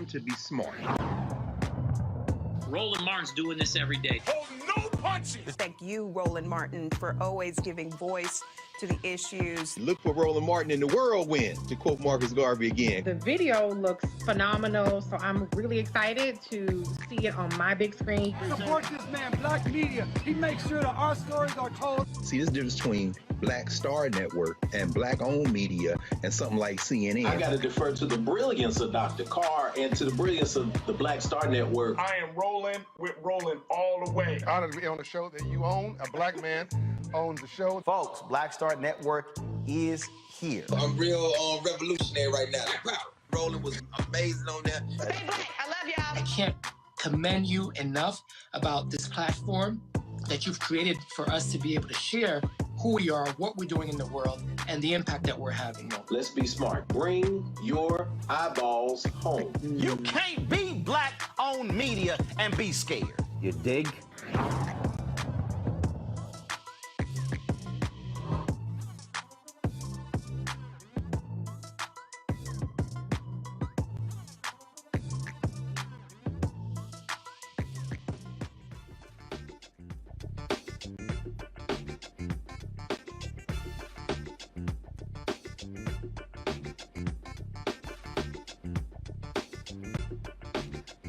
To be smart. Roland Martin's doing this every day. Oh, no punches! Thank you, Roland Martin, for always giving voice to the issues. Look for Roland Martin in the whirlwind, to quote Marcus Garvey again. The video looks phenomenal, so I'm really excited to see it on my big screen. Support this man, Black Media. He makes sure that our stories are told. See, this difference between Black Star Network and Black-owned media and something like CNN. I got to defer to the brilliance of Dr. Carr and to the brilliance of the Black Star Network. I am rolling with Roland all the way. Honored to be on the show that you own. A black man owns the show. Folks, Black Star Network is here. I'm real revolutionary right now. Roland was amazing on there. Stay black. I love y'all. I can't commend you enough about this platform that you've created for us to be able to share who we are, what we're doing in the world, and the impact that we're having. Let's be smart. Bring your eyeballs home. You can't be Black-owned media and be scared. You dig?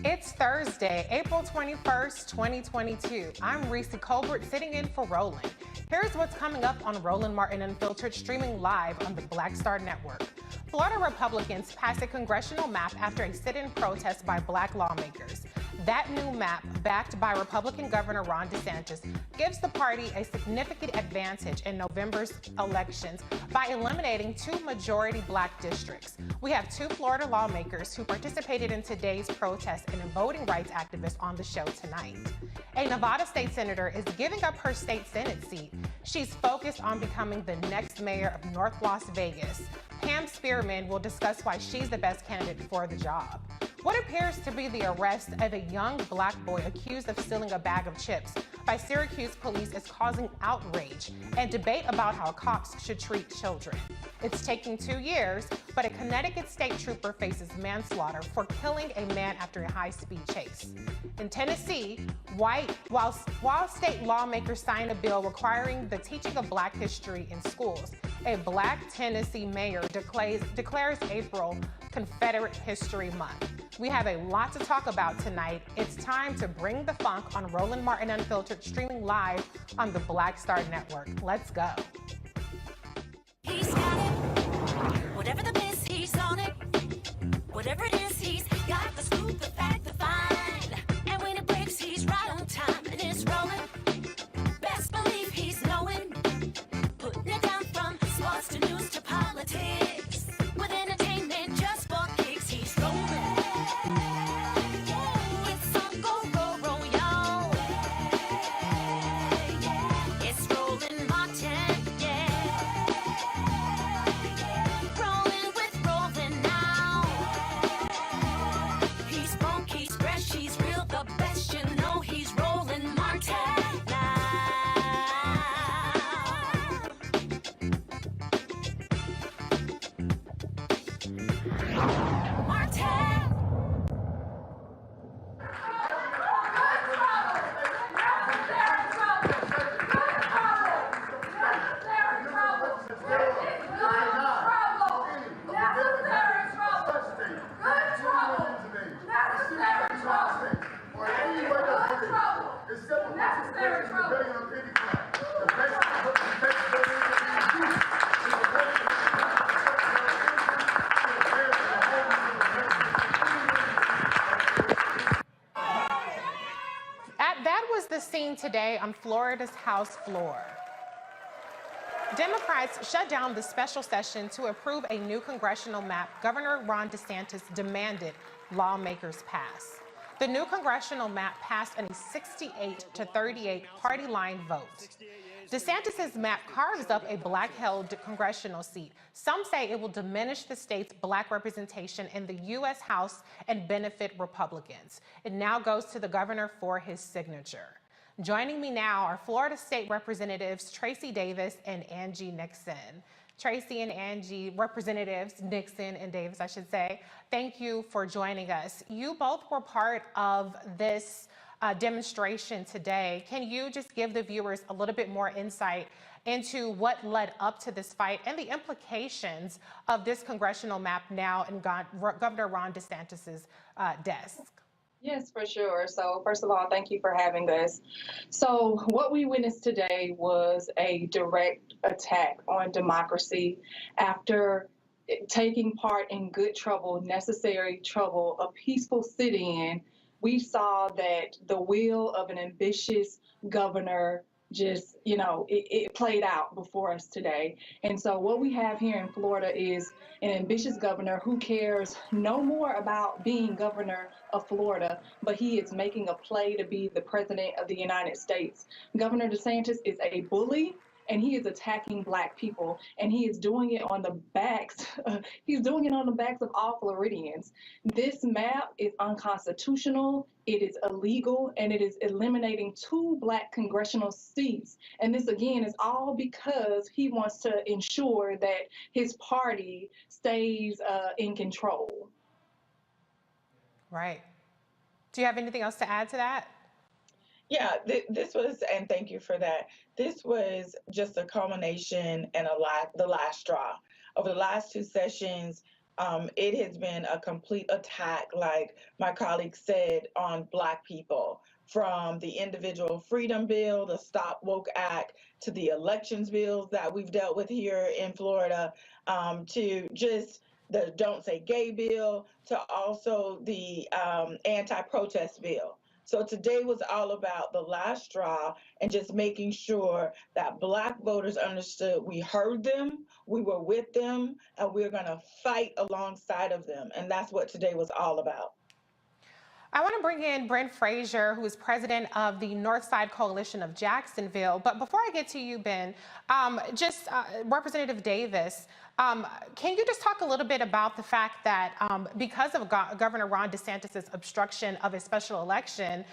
It's Thursday, April 21st, 2022. I'm Reese Colbert sitting in for Roland. Here's what's coming up on Roland Martin Unfiltered, streaming live on the Black Star Network. Florida Republicans passed a congressional map after a sit-in protest by Black lawmakers. That new map, backed by Republican Governor Ron DeSantis, gives the party a significant advantage in November's elections by eliminating 2 majority Black districts. We have 2 Florida lawmakers who participated in today's protest and a voting rights activist on the show tonight. A Nevada state senator is giving up her state Senate seat. She's focused on becoming the next mayor of North Las Vegas. Pam Spearman will discuss why she's the best candidate for the job. What appears to be the arrest of a young Black boy accused of stealing a bag of chips by Syracuse police is causing outrage and debate about how cops should treat children. It's taking 2 years, but a Connecticut state trooper faces manslaughter for killing a man after a high-speed chase. In Tennessee, while state lawmakers sign a bill requiring the teaching of Black history in schools, a Black Tennessee mayor declares April Confederate History Month. We have a lot to talk about tonight. It's time to bring the funk on Roland Martin Unfiltered, streaming live on the Black Star Network. Let's go. He's got it. Whatever the miss, he's on it. Whatever it is, he's got the scoop, the fact, the find. And when it breaks, he's right on time and it's rolling. Best believe he's knowing. Putting it down from sports to news to politics. With entertainment just for kicks, he's rolling. It's on go, go, roll, y'all. It's Roland Martin, yeah. Rolling with Roland now. He's funky, he's fresh, he's real, the best, you know he's Roland Martin now. That was the scene today on Florida's House floor. Democrats shut down the special session to approve a new congressional map Governor Ron DeSantis demanded lawmakers pass. The new congressional map passed in a 68-38 party line vote. DeSantis' map carves up a Black-held congressional seat. Some say it will diminish the state's Black representation in the U.S. House and benefit Republicans. It now goes to the governor for his signature. Joining me now are Florida State Representatives Tracy Davis and Angie Nixon. Tracy and Angie, Representatives Nixon and Davis, I should say, thank you for joining us. You both were part of this demonstration today. Can you just give the viewers a little bit more insight into what led up to this fight and the implications of this congressional map now in Governor Ron DeSantis's desk? Yes, for sure. So first of all, thank you for having us. So what we witnessed today was a direct attack on democracy after taking part in good trouble, necessary trouble, a peaceful sit-in. We saw that the will of an ambitious governor just, it played out before us today. And so what we have here in Florida is an ambitious governor who cares no more about being governor of Florida, but he is making a play to be the president of the United States. Governor DeSantis is a bully, and he is attacking Black people, and he is doing it on the backs. He's doing it on the backs of all Floridians. This map is unconstitutional. It is illegal, and it is eliminating 2 Black congressional seats. And this, again, is all because he wants to ensure that his party stays in control. Right. Do you have anything else to add to that? Yeah, this was, and thank you for that. This was just a culmination and the last straw. Over the last 2 sessions, it has been a complete attack, like my colleague said, on Black people, from the individual freedom bill, the Stop Woke Act, to the elections bills that we've dealt with here in Florida, to just the Don't Say Gay bill, to also the anti-protest bill. So today was all about the last straw and just making sure that Black voters understood we heard them, we were with them, and we're going to fight alongside of them. And that's what today was all about. I want to bring in Brent Frazier, who is president of the North Side Coalition of Jacksonville. But before I get to you, Ben, Representative Davis, can you just talk a little bit about the fact that because of Governor Ron DeSantis' obstruction of a special election,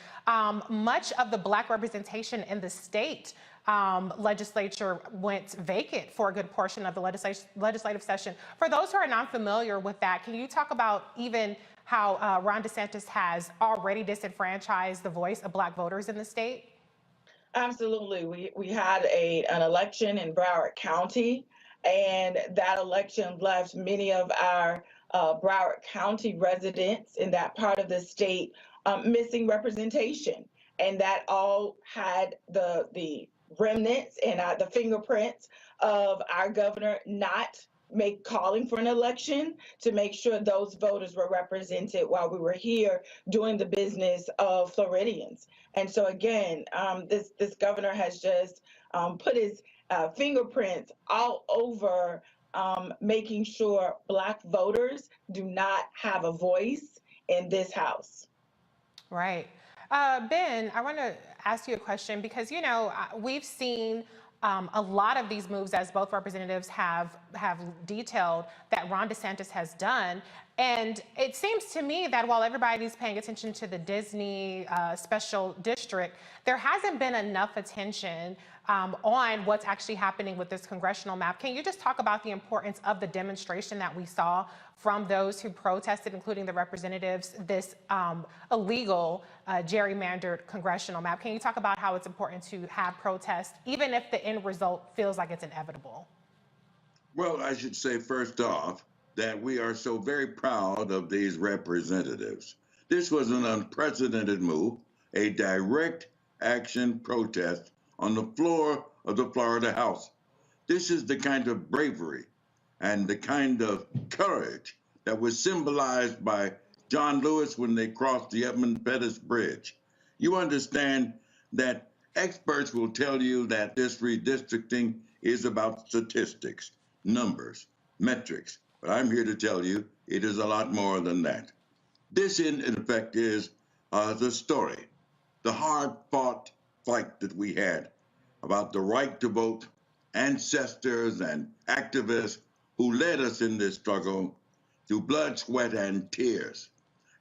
much of the Black representation in the state legislature went vacant for a good portion of the legislative session. For those who are not familiar with that, can you talk about even how Ron DeSantis has already disenfranchised the voice of Black voters in the state? Absolutely. We had an election in Broward County, and that election left many of our Broward County residents in that part of the state missing representation. And that all had the remnants and the fingerprints of our governor not calling for an election to make sure those voters were represented while we were here doing the business of Floridians. And so again, this governor has just put his fingerprints all over making sure Black voters do not have a voice in this House. Right. Ben, I want to ask you a question because, we've seen a lot of these moves, as both representatives have detailed, that Ron DeSantis has done. And it seems to me that while everybody's paying attention to the Disney special district, there hasn't been enough attention on what's actually happening with this congressional map. Can you just talk about the importance of the demonstration that we saw from those who protested, including the representatives, this illegal gerrymandered congressional map? Can you talk about how it's important to have protests, even if the end result feels like it's inevitable? Well, I should say first off that we are so very proud of these representatives. This was an unprecedented move, a direct action protest on the floor of the Florida House. This is the kind of bravery and the kind of courage that was symbolized by John Lewis when they crossed the Edmund Pettus Bridge. You understand that experts will tell you that this redistricting is about statistics, numbers, metrics, but I'm here to tell you it is a lot more than that. This, in effect, is the story, the hard-fought fight that we had about the right to vote, ancestors and activists who led us in this struggle through blood, sweat, and tears.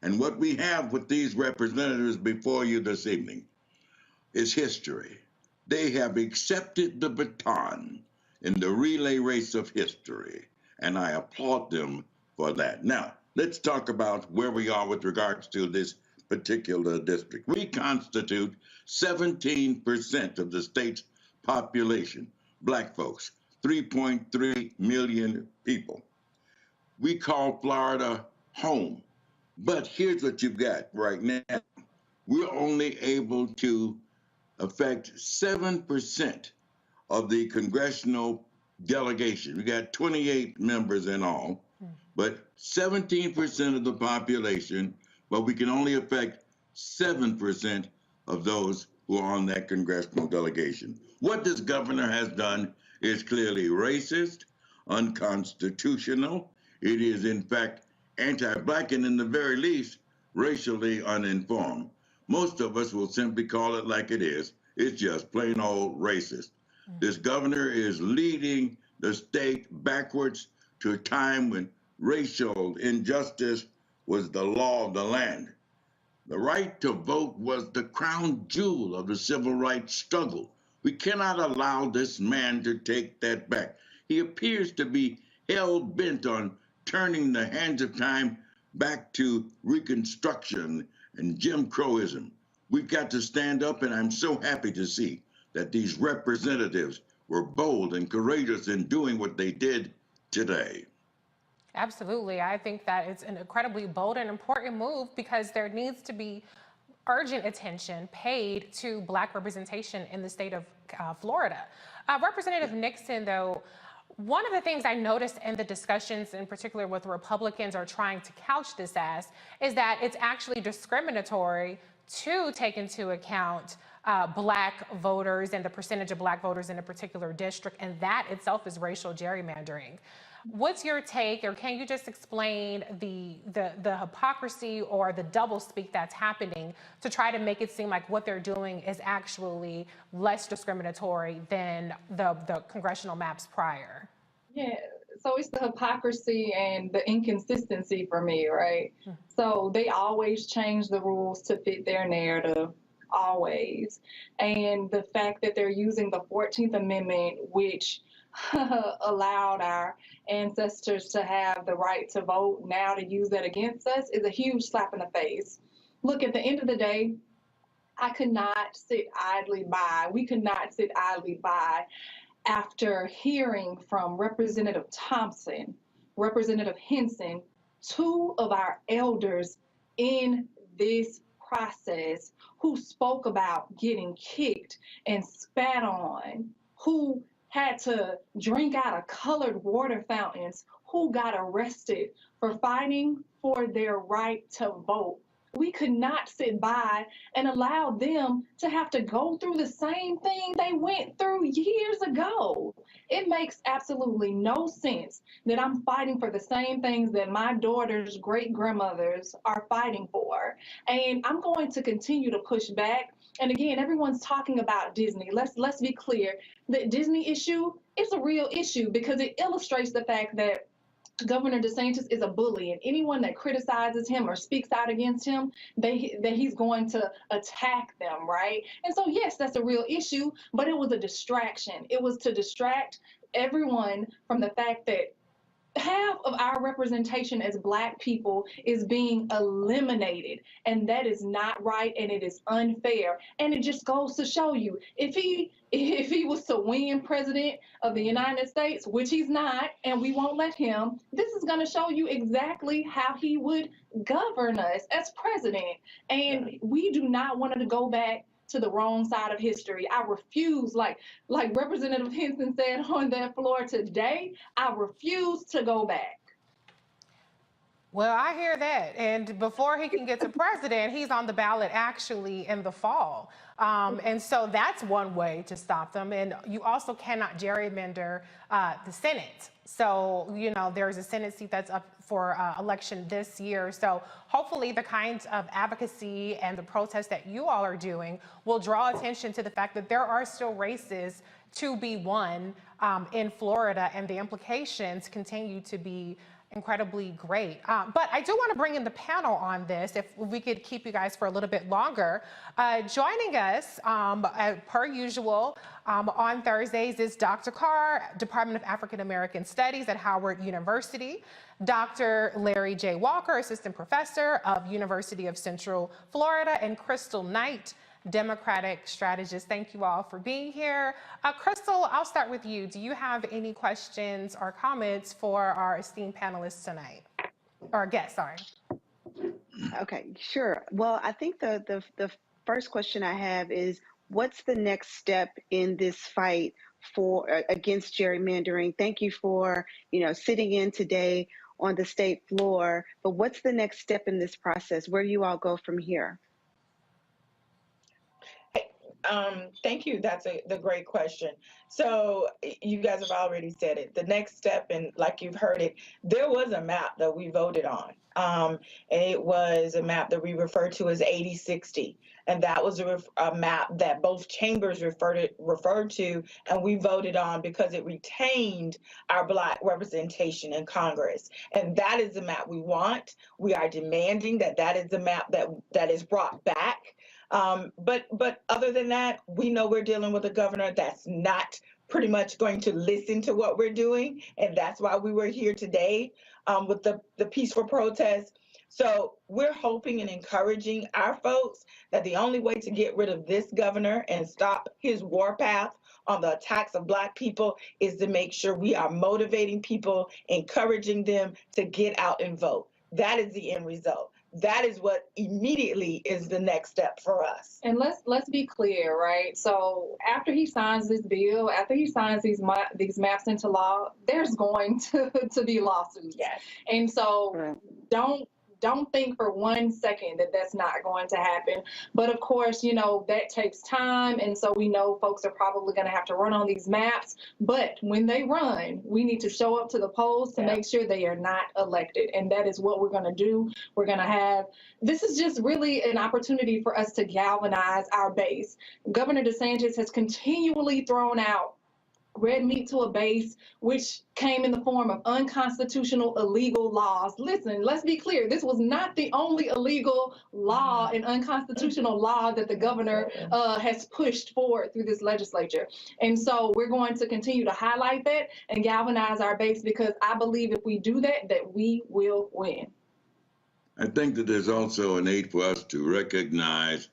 And what we have with these representatives before you this evening is history. They have accepted the baton in the relay race of history, and I applaud them for that. Now, let's talk about where we are with regards to this particular district. We constitute 17% of the state's population, black folks, 3.3 million people. We call Florida home. But here's what you've got right now. We're only able to affect 7% of the congressional delegation. We got 28 members in all, but 17% of the population, but we can only affect 7% of those who are on that congressional delegation. What this governor has done is clearly racist, unconstitutional. It is, in fact, anti-black and, in the very least, racially uninformed. Most of us will simply call it like it is. It's just plain old racist. This governor is leading the state backwards to a time when racial injustice was the law of the land. The right to vote was the crown jewel of the civil rights struggle. We cannot allow this man to take that back. He appears to be hell-bent on turning the hands of time back to Reconstruction and Jim Crowism. We've got to stand up, and I'm so happy to see that these representatives were bold and courageous in doing what they did today. Absolutely. I think that it's an incredibly bold and important move because there needs to be urgent attention paid to Black representation in the state of Florida. Representative Nixon, though, one of the things I noticed in the discussions, in particular what the Republicans are trying to couch this as, is that it's actually discriminatory to take into account Black voters and the percentage of Black voters in a particular district, and that itself is racial gerrymandering. What's your take, or can you just explain the hypocrisy or the doublespeak that's happening to try to make it seem like what they're doing is actually less discriminatory than the congressional maps prior? Yeah, so it's the hypocrisy and the inconsistency for me, right? So they always change the rules to fit their narrative, always. And the fact that they're using the 14th Amendment, which allowed our ancestors to have the right to vote, now to use that against us is a huge slap in the face. Look, at the end of the day, I could not sit idly by. We could not sit idly by after hearing from Representative Thompson, Representative Henson, two of our elders in this process who spoke about getting kicked and spat on, who had to drink out of colored water fountains, who got arrested for fighting for their right to vote. We could not sit by and allow them to have to go through the same thing they went through years ago. It makes absolutely no sense that I'm fighting for the same things that my daughter's great-grandmothers are fighting for. And I'm going to continue to push back. And again, everyone's talking about Disney. Let's be clear. The Disney issue is a real issue because it illustrates the fact that Governor DeSantis is a bully, and anyone that criticizes him or speaks out against him, that he's going to attack them, right? And so, yes, that's a real issue, but it was a distraction. It was to distract everyone from the fact that half of our representation as Black people is being eliminated, and that is not right, and it is unfair. And it just goes to show you, if he was to win president of the United States, which he's not, and we won't let him, this is going to show you exactly how he would govern us as president. And we do not want to go back to the wrong side of history. I refuse, like Representative Henson said on that floor today, I refuse to go back. Well, I hear that. And before he can get to president, he's on the ballot actually in the fall. And so that's one way to stop them. And you also cannot gerrymander the Senate. So, you know, there's a Senate seat that's up for election this year. So hopefully the kinds of advocacy and the protests that you all are doing will draw attention to the fact that there are still races to be won in Florida, and the implications continue to be incredibly great. But I do want to bring in the panel on this, if we could keep you guys for a little bit longer. Joining us, per usual, on Thursdays is Dr. Carr, Department of African American Studies at Howard University, Dr. Larry J. Walker, Assistant Professor of University of Central Florida, and Crystal Knight, Democratic strategist. Thank you all for being here. Crystal, I'll start with you. Do you have any questions or comments for our esteemed panelists tonight? Or guests, sorry. Okay, sure. Well, I think the first question I have is, what's the next step in this fight for against gerrymandering? Thank you for sitting in today on the state floor, but what's the next step in this process? Where do you all go from here? Thank you. That's the great question. So you guys have already said it. The next step, and like you've heard it, there was a map that we voted on. And it was a map that we referred to as 80-60. And that was a map that both chambers referred to, and we voted on because it retained our Black representation in Congress. And that is the map we want. We are demanding that is the map that is brought back. But other than that, we know we're dealing with a governor that's not pretty much going to listen to what we're doing. And that's why we were here today with the peaceful protest. So we're hoping and encouraging our folks that the only way to get rid of this governor and stop his warpath on the attacks of Black people is to make sure we are motivating people, encouraging them to get out and vote. That is the end result. That is what immediately is the next step for us. And let's be clear, right? So after he signs this bill, after he signs these maps into law, there's going to be lawsuits. Yes. And so don't think for 1 second that that's not going to happen. But of course, that takes time. And so we know folks are probably going to have to run on these maps. But when they run, we need to show up to the polls to make sure they are not elected. And that is what we're going to do. We're going to have, this is just really an opportunity for us to galvanize our base. Governor DeSantis has continually thrown out red meat to a base, which came in the form of unconstitutional, illegal laws. Listen, let's be clear. This was not the only illegal law and unconstitutional law that the governor has pushed forward through this legislature. And so we're going to continue to highlight that and galvanize our base, because I believe if we do that, that we will win. I think that there's also a need for us to recognize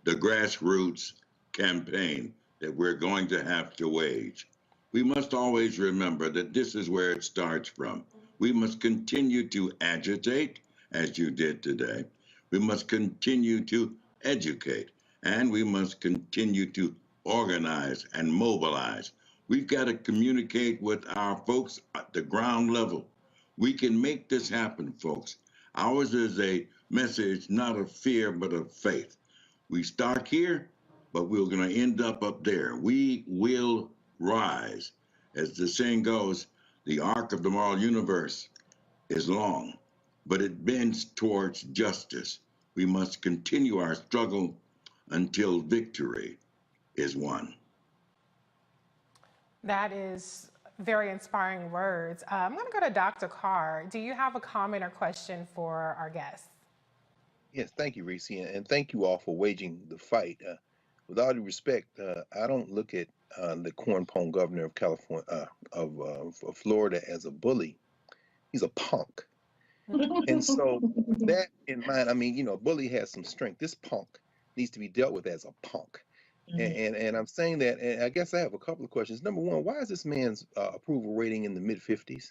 the grassroots campaign that we're going to have to wage. We must always remember that this is where it starts from. We must continue to agitate, as you did today. We must continue to educate, and we must continue to organize and mobilize. We've got to communicate with our folks at the ground level. We can make this happen, folks. Ours is a message not of fear, but of faith. We start here, but we're going to end up there. We will rise. As the saying goes, the arc of the moral universe is long, but it bends towards justice. We must continue our struggle until victory is won. That is very inspiring words. I'm going to go to Dr. Carr. Do you have a comment or question for our guests? Yes, thank you, Reese, and thank you all for waging the fight. With all due respect, I don't look at the cornpone governor of California, of Florida, as a bully. He's a punk. And so that in mind, I mean, a bully has some strength. This punk needs to be dealt with as a punk. And I'm saying that, and I guess I have a couple of questions. Number one, why is this man's approval rating in the mid-50s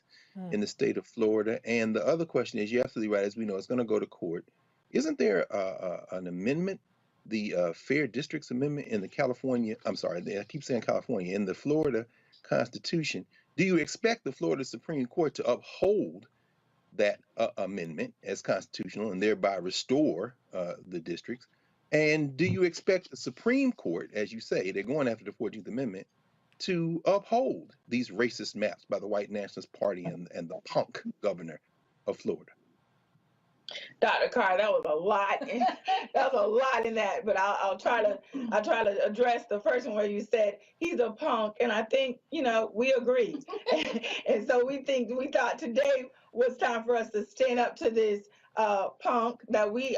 in the state of Florida? And the other question is, you're absolutely right, as we know, it's going to go to court. Isn't there an amendment, the Fair Districts Amendment in the California, I'm sorry, I keep saying California, in the Florida Constitution? Do you expect the Florida Supreme Court to uphold that amendment as constitutional and thereby restore the districts? And do you expect the Supreme Court, as you say, they're going after the 14th Amendment, to uphold these racist maps by the White Nationalist Party and the punk governor of Florida? Dr. Carr, that was a lot. That was a lot in that, but I'll try to address the first one where you said he's a punk, and I think we agree, and so we thought today was time for us to stand up to this punk that we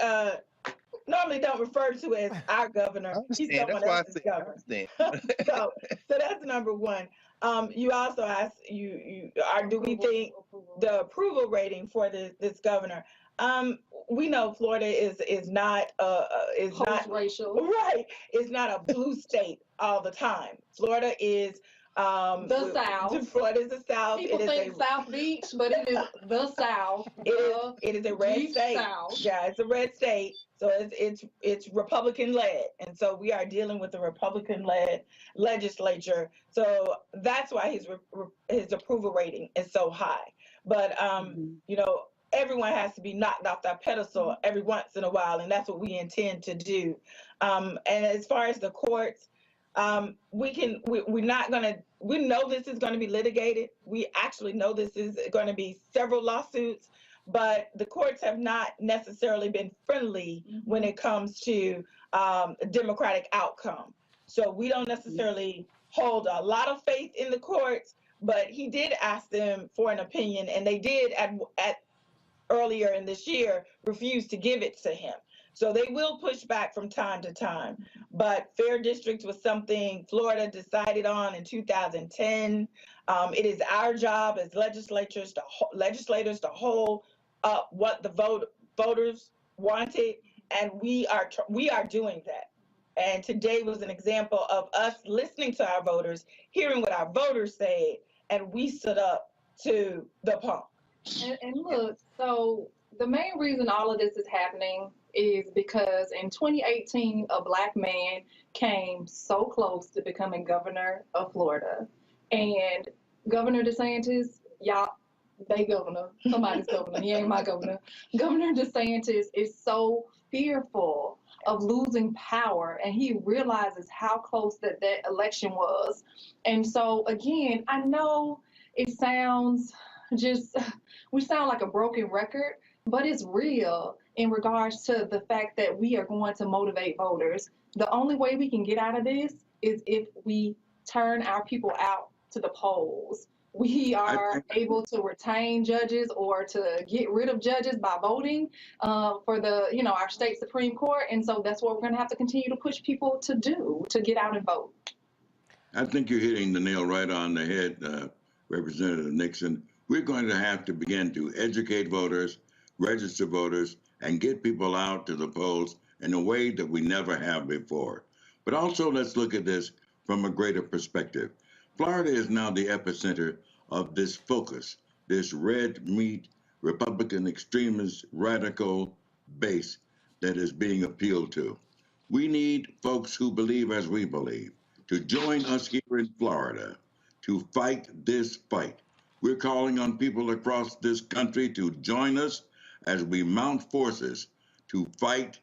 normally don't refer to as our governor. He's someone else's governor. So that's number one. You also asked, do we think the approval rating for this governor? We know Florida is not racial, right? It's not a blue state all the time. Florida is the South. Florida is the South. People think South Beach, but it is the South. It is a red state. South. Yeah, it's a red state. So it's Republican led, and so we are dealing with a Republican led legislature. So that's why his approval rating is so high. But everyone has to be knocked off that pedestal every once in a while, and that's what we intend to do. And as far as the courts, we know this is going to be litigated. We actually know this is going to be several lawsuits, but the courts have not necessarily been friendly when it comes to democratic outcome. So we don't necessarily hold a lot of faith in the courts, but he did ask them for an opinion, and they did at earlier in this year refuse to give it to him. So they will push back from time to time. But fair districts was something Florida decided on in 2010. It is our job as legislators to hold up what the voters wanted, and we are doing that. And today was an example of us listening to our voters, hearing what our voters said, and we stood up to the punk. And look, so the main reason all of this is happening is because in 2018, a Black man came so close to becoming governor of Florida. And Governor DeSantis, they governor, somebody's governor, he ain't my governor. Governor DeSantis is so fearful of losing power, and he realizes how close that election was. And so, again, I know it sounds we sound like a broken record, but it's real in regards to the fact that we are going to motivate voters. The only way we can get out of this is if we turn our people out to the polls. We are able to retain judges or to get rid of judges by voting for our state Supreme Court. And so that's what we're going to have to continue to push people to do, to get out and vote. I think you're hitting the nail right on the head, Representative Nixon. We're going to have to begin to educate voters, register voters, and get people out to the polls in a way that we never have before. But also, let's look at this from a greater perspective. Florida is now the epicenter of this focus, this red meat, Republican extremist, radical base that is being appealed to. We need folks who believe as we believe to join us here in Florida to fight this fight. We're calling on people across this country to join us as we mount forces to fight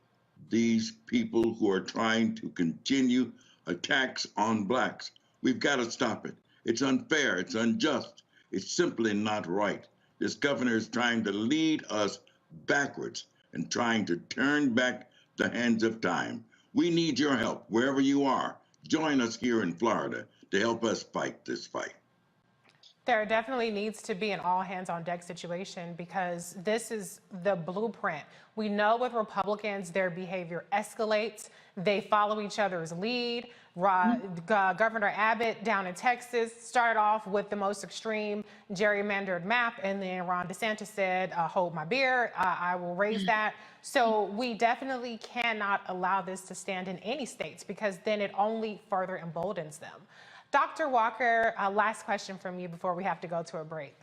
these people who are trying to continue attacks on blacks. We've got to stop it. It's unfair. It's unjust. It's simply not right. This governor is trying to lead us backwards and trying to turn back the hands of time. We need your help wherever you are. Join us here in Florida to help us fight this fight. There definitely needs to be an all-hands-on-deck situation because this is the blueprint. We know with Republicans, their behavior escalates. They follow each other's lead. Governor Abbott down in Texas started off with the most extreme gerrymandered map, and then Ron DeSantis said, hold my beer, I will raise that. So we definitely cannot allow this to stand in any states because then it only further emboldens them. Dr. Walker, last question from you before we have to go to a break.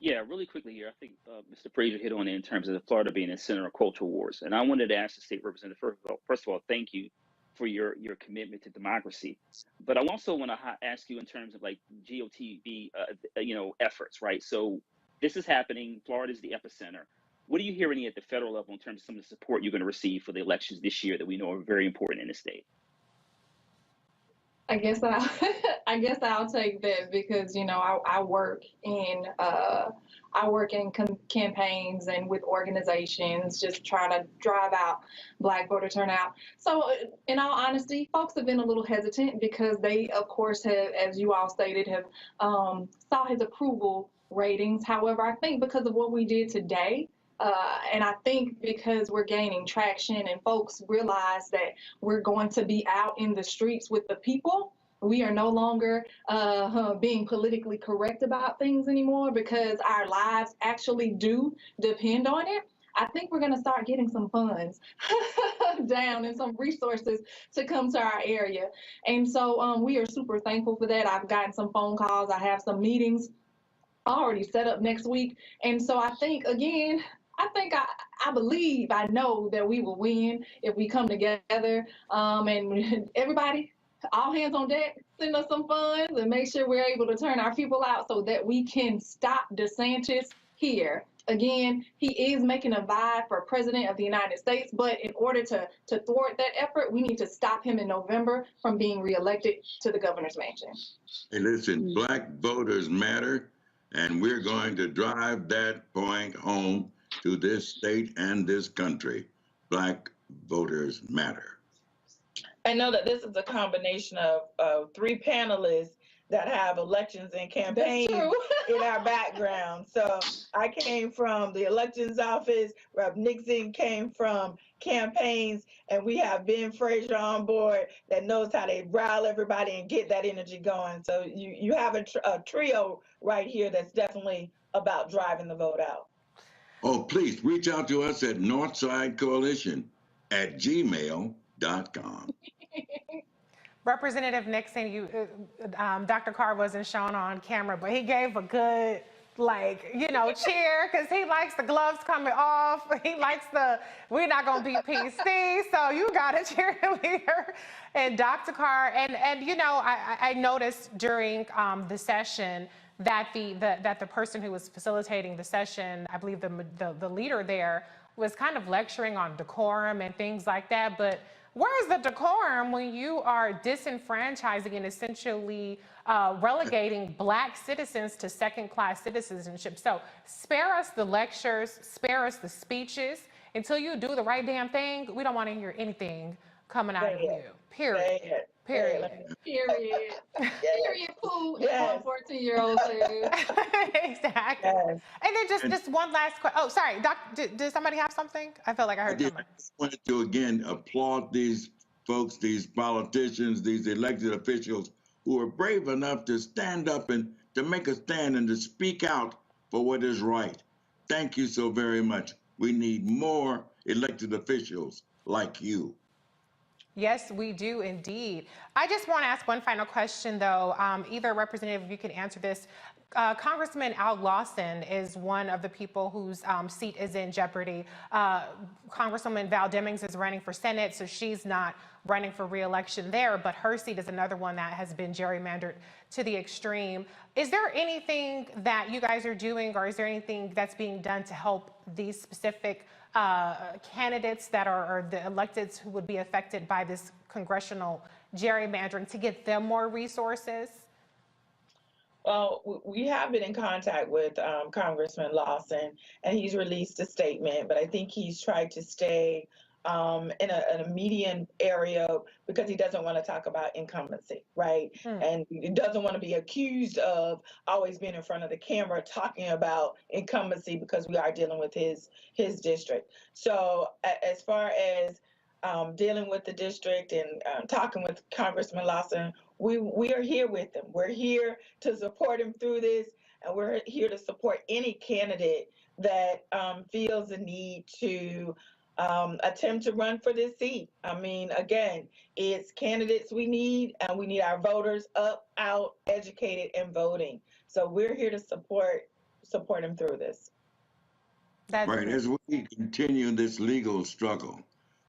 Yeah, really quickly here. I think Mr. Frazier hit on it in terms of Florida being the center of culture wars. And I wanted to ask the state representative, first of all, thank you for your commitment to democracy. But I also want to ask you in terms of like GOTV, efforts, right? So this is happening. Florida is the epicenter. What are you hearing at the federal level in terms of some of the support you're going to receive for the elections this year that we know are very important in the state? I guess I'll take that because I work in I work in campaigns and with organizations, just trying to drive out Black voter turnout. So in all honesty, folks have been a little hesitant because they, of course, have, as you all stated, have saw his approval ratings. However, I think because of what we did today, and I think because we're gaining traction and folks realize that we're going to be out in the streets with the people, we are no longer being politically correct about things anymore because our lives actually do depend on it. I think we're going to start getting some funds down and some resources to come to our area. And so we are super thankful for that. I've gotten some phone calls. I have some meetings already set up next week. And so I think, again, I believe, I know that we will win if we come together. And everybody, all hands on deck, send us some funds and make sure we're able to turn our people out so that we can stop DeSantis here. Again, he is making a vie for president of the United States, but in order to thwart that effort, we need to stop him in November from being reelected to the governor's mansion. Hey, listen, Black voters matter, and we're going to drive that point home to this state and this country. Black voters matter. I know that this is a combination of three panelists that have elections and campaigns in our background. So I came from the elections office, Rep. Nixon came from campaigns, and we have Ben Frazier on board that knows how to rile everybody and get that energy going. So you have a trio right here that's definitely about driving the vote out. Oh, please reach out to us at northsidecoalition@gmail.com. Representative Nixon, Dr. Carr wasn't shown on camera, but he gave a good, cheer, because he likes the gloves coming off. He likes we're not going to be PC, so you got a cheerleader. And Dr. Carr, and I noticed during the session that the person who was facilitating the session, I believe the leader there, was kind of lecturing on decorum and things like that, but where's the decorum when you are disenfranchising and essentially relegating Black citizens to second-class citizenship? So spare us the lectures, spare us the speeches. Until you do the right damn thing, we don't want to hear anything coming out of you. Period. Period. Period. Period. Food. Yes. 14-year-old says. Exactly. Yes. And then just one last question. Oh, sorry, Doc. Did somebody have something? I felt like I heard something. I just wanted to again applaud these folks, these politicians, these elected officials who are brave enough to stand up and to make a stand and to speak out for what is right. Thank you so very much. We need more elected officials like you. Yes, we do indeed. I just want to ask one final question, though. Either representative, if you can answer this. Congressman Al Lawson is one of the people whose seat is in jeopardy. Congresswoman Val Demings is running for Senate, so she's not running for re-election there, but her seat is another one that has been gerrymandered to the extreme. Is there anything that you guys are doing, or is there anything that's being done to help these specific candidates that are the electeds who would be affected by this congressional gerrymandering to get them more resources? Well, we have been in contact with Congressman Lawson, and he's released a statement, but I think he's tried to stay in a median area because he doesn't want to talk about incumbency, right? And he doesn't want to be accused of always being in front of the camera talking about incumbency because we are dealing with his district. So as far as dealing with the district and talking with Congressman Lawson, we are here with him. We're here to support him through this, and we're here to support any candidate that feels the need to attempt to run for this seat. I mean, again, it's candidates we need, and we need our voters up, out, educated, and voting. So we're here to support him through this. Right. As we continue this legal struggle,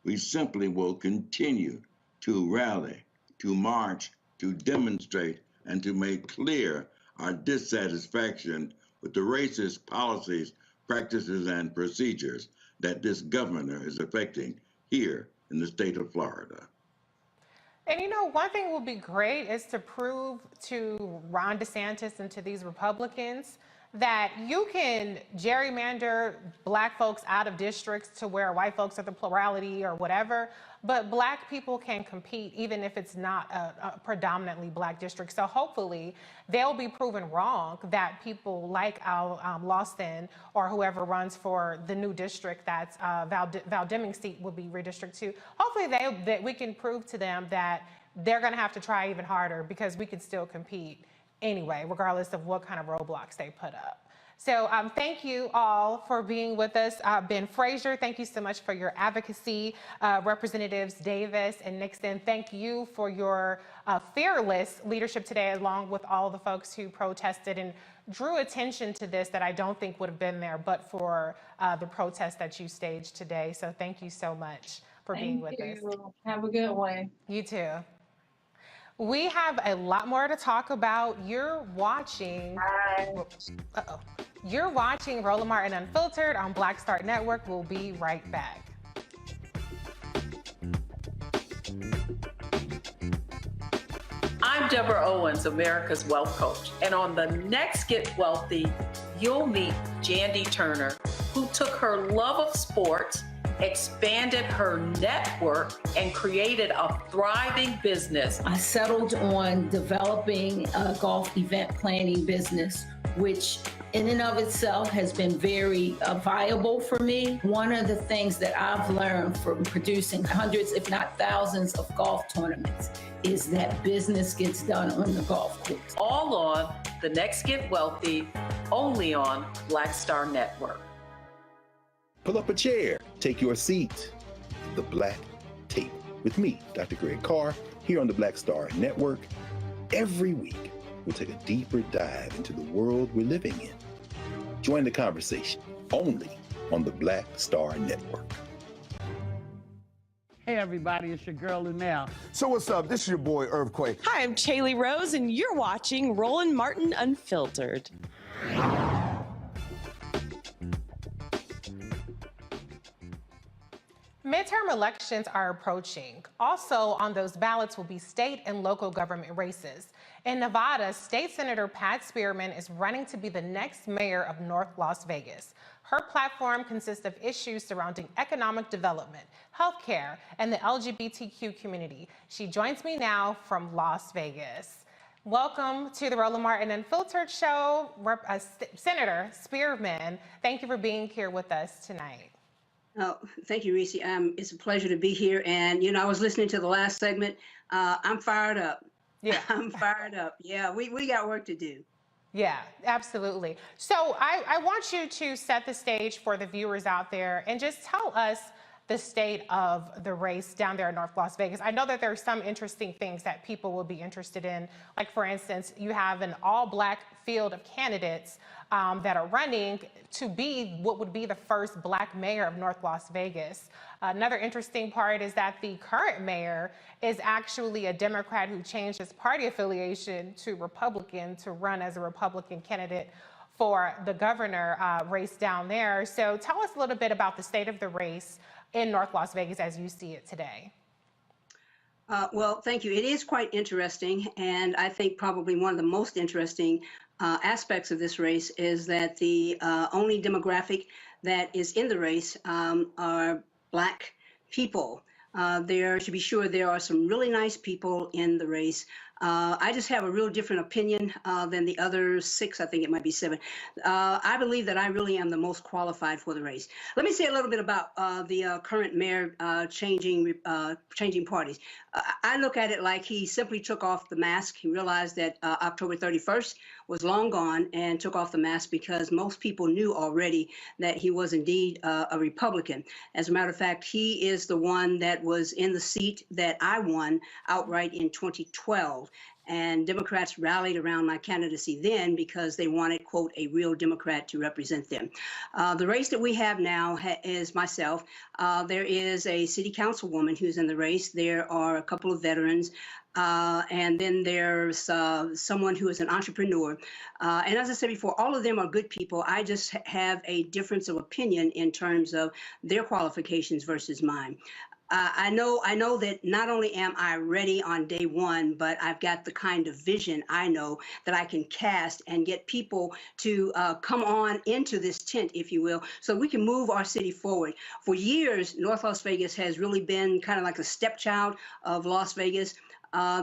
we simply will continue to rally, to march, to demonstrate, and to make clear our dissatisfaction with the racist policies, practices, and procedures that this governor is affecting here in the state of Florida. And one thing would be great is to prove to Ron DeSantis and to these Republicans that you can gerrymander Black folks out of districts to where white folks are the plurality or whatever, but Black people can compete even if it's not a predominantly Black district. So hopefully they'll be proven wrong, that people like Al Lawson or whoever runs for the new district that's Val Deming's seat will be redistricted to. Hopefully that we can prove to them that they're gonna have to try even harder, because we can still compete anyway, regardless of what kind of roadblocks they put up. So thank you all for being with us. Ben Frazier, thank you so much for your advocacy. Representatives Davis and Nixon, thank you for your fearless leadership today, along with all the folks who protested and drew attention to this that I don't think would have been there but for the protest that you staged today. So thank you so much for being with us. Have a good one. You too. We have a lot more to talk about. You're watching Roland Martin Unfiltered on Black Star Network. We'll be right back. I'm Deborah Owens, America's Wealth Coach. And on the next Get Wealthy, you'll meet Jandy Turner, who took her love of sports, expanded her network, and created a thriving business. I settled on developing a golf event planning business, which in and of itself has been very viable for me. One of the things that I've learned from producing hundreds, if not thousands, of golf tournaments is that business gets done on the golf course. All on The Next Get Wealthy, only on Black Star Network. Pull up a chair, take your seat. The Black Tape with me, Dr. Greg Carr, here on the Black Star Network. Every week, we'll take a deeper dive into the world we're living in. Join the conversation only on the Black Star Network. Hey everybody, it's your girl Lunel. So what's up? This is your boy Earthquake. Hi, I'm Chaley Rose, and you're watching Roland Martin Unfiltered. Midterm elections are approaching. Also on those ballots will be state and local government races. In Nevada, State Senator Pat Spearman is running to be the next mayor of North Las Vegas. Her platform consists of issues surrounding economic development, healthcare, and the LGBTQ community. She joins me now from Las Vegas. Welcome to the Roland Martin Unfiltered Show, Senator Spearman. Thank you for being here with us tonight. Oh, thank you, Reese. It's a pleasure to be here. And, you know, I was listening to the last segment. I'm fired up. Yeah. I'm fired up. Yeah, we got work to do. Yeah, absolutely. So I want you to set the stage for the viewers out there and just tell us the state of the race down there in North Las Vegas. I know that there are some interesting things that people will be interested in. Like, for instance, you have an all-Black field of candidates that are running to be what would be the first Black mayor of North Las Vegas. Another interesting part is that the current mayor is actually a Democrat who changed his party affiliation to Republican to run as a Republican candidate for the governor race down there. So tell us a little bit about the state of the race in North Las Vegas as you see it today. Well, thank you. It is quite interesting, and I think probably one of the most interesting aspects of this race is that the only demographic that is in the race are Black people. There should be sure there are some really nice people in the race. I just have a real different opinion than the other 6, I think it might be 7. I believe that I really am the most qualified for the race. Let me say a little bit about the current mayor changing parties. I look at it like he simply took off the mask. He realized that October 31st was long gone and took off the mask because most people knew already that he was indeed a Republican. As a matter of fact, he is the one that was in the seat that I won outright in 2012. And Democrats rallied around my candidacy then because they wanted, quote, a real Democrat to represent them. The race that we have now is myself. There is a city councilwoman who's in the race. There are a couple of veterans. And then there's someone who is an entrepreneur. And as I said before, all of them are good people. I just have a difference of opinion in terms of their qualifications versus mine. I know that not only am I ready on day one, but I've got the kind of vision I know that I can cast and get people to come on into this tent, if you will, so we can move our city forward. For years, North Las Vegas has really been kind of like a stepchild of Las Vegas.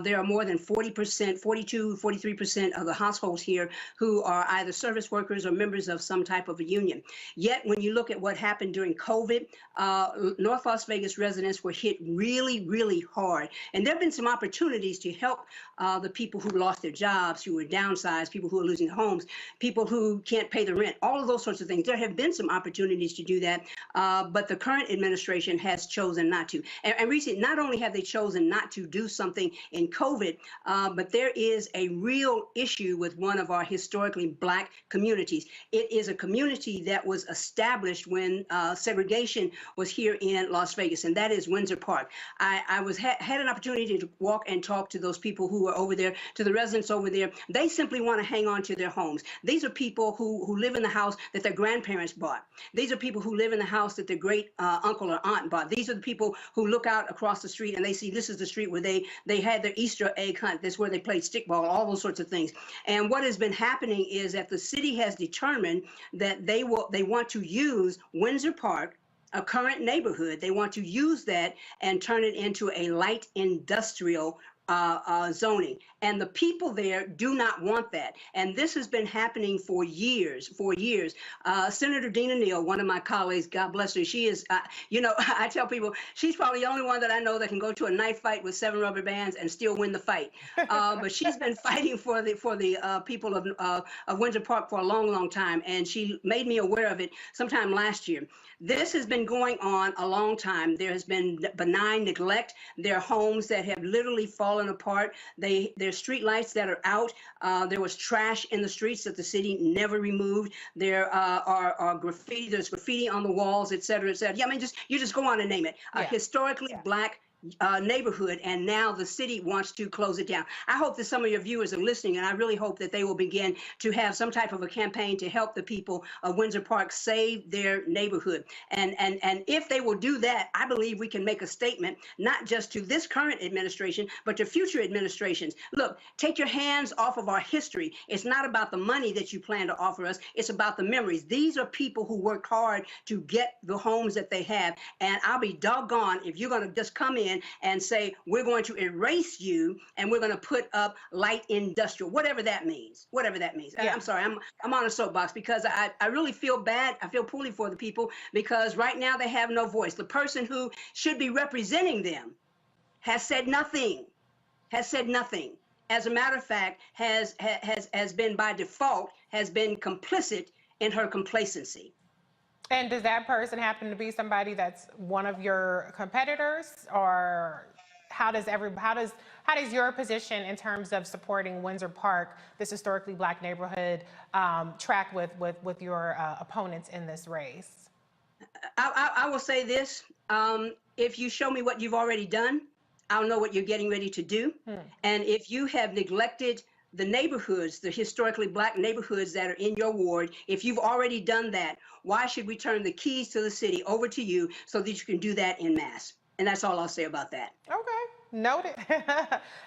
There are more than 40%, 42, 43% of the households here who are either service workers or members of some type of a union. Yet, when you look at what happened during COVID, North Las Vegas residents were hit really, really hard. And there have been some opportunities to help the people who lost their jobs, who were downsized, people who are losing homes, people who can't pay the rent, all of those sorts of things. There have been some opportunities to do that, but the current administration has chosen not to. And recently, not only have they chosen not to do something in COVID, but there is a real issue with one of our historically Black communities. It is a community that was established when segregation was here in Las Vegas, and that is Windsor Park. I had an opportunity to walk and talk to those people who are over there, to the residents over there. They simply want to hang on to their homes. These are people who live in the house that their grandparents bought. These are people who live in the house that their great uncle or aunt bought. These are the people who look out across the street and they see this is the street where they had their Easter egg hunt. That's where they played stickball, all those sorts of things. And what has been happening is that the city has determined that they want to use Windsor Park, a current neighborhood. They want to use that and turn it into a light industrial zoning. And the people there do not want that. And this has been happening for years, Senator Dina Neal, one of my colleagues, God bless her, she is, I tell people, she's probably the only one that I know that can go to a knife fight with 7 rubber bands and still win the fight. But she's been fighting for the people of Windsor Park for a long, long time. And she made me aware of it sometime last year. This has been going on a long time. There has been benign neglect. There are homes that have literally fallen apart. There's street lights that are out. There was trash in the streets that the city never removed. There are graffiti. There's graffiti on the walls, et cetera, et cetera. Yeah, I mean, you just go on and name it. Historically Black neighborhood, and now the city wants to close it down. I hope that some of your viewers are listening, and I really hope that they will begin to have some type of a campaign to help the people of Windsor Park save their neighborhood. And if they will do that, I believe we can make a statement, not just to this current administration, but to future administrations. Look, take your hands off of our history. It's not about the money that you plan to offer us. It's about the memories. These are people who worked hard to get the homes that they have, and I'll be doggone if you're going to just come in and say, we're going to erase you and we're going to put up light industrial, whatever that means, Yeah. I'm sorry, I'm on a soapbox because I really feel bad. I feel poorly for the people because right now they have no voice. The person who should be representing them has said nothing, As a matter of fact, has been by default, has been complicit in her complacency. And does that person happen to be somebody that's one of your competitors, or how does your position in terms of supporting Windsor Park, this historically Black neighborhood, track with your opponents in this race? I will say this: if you show me what you've already done, I'll know what you're getting ready to do. And if you have neglected the neighborhoods, the historically Black neighborhoods that are in your ward, if you've already done that, why should we turn the keys to the city over to you so that you can do that en masse? And that's all I'll say about that. Okay, noted.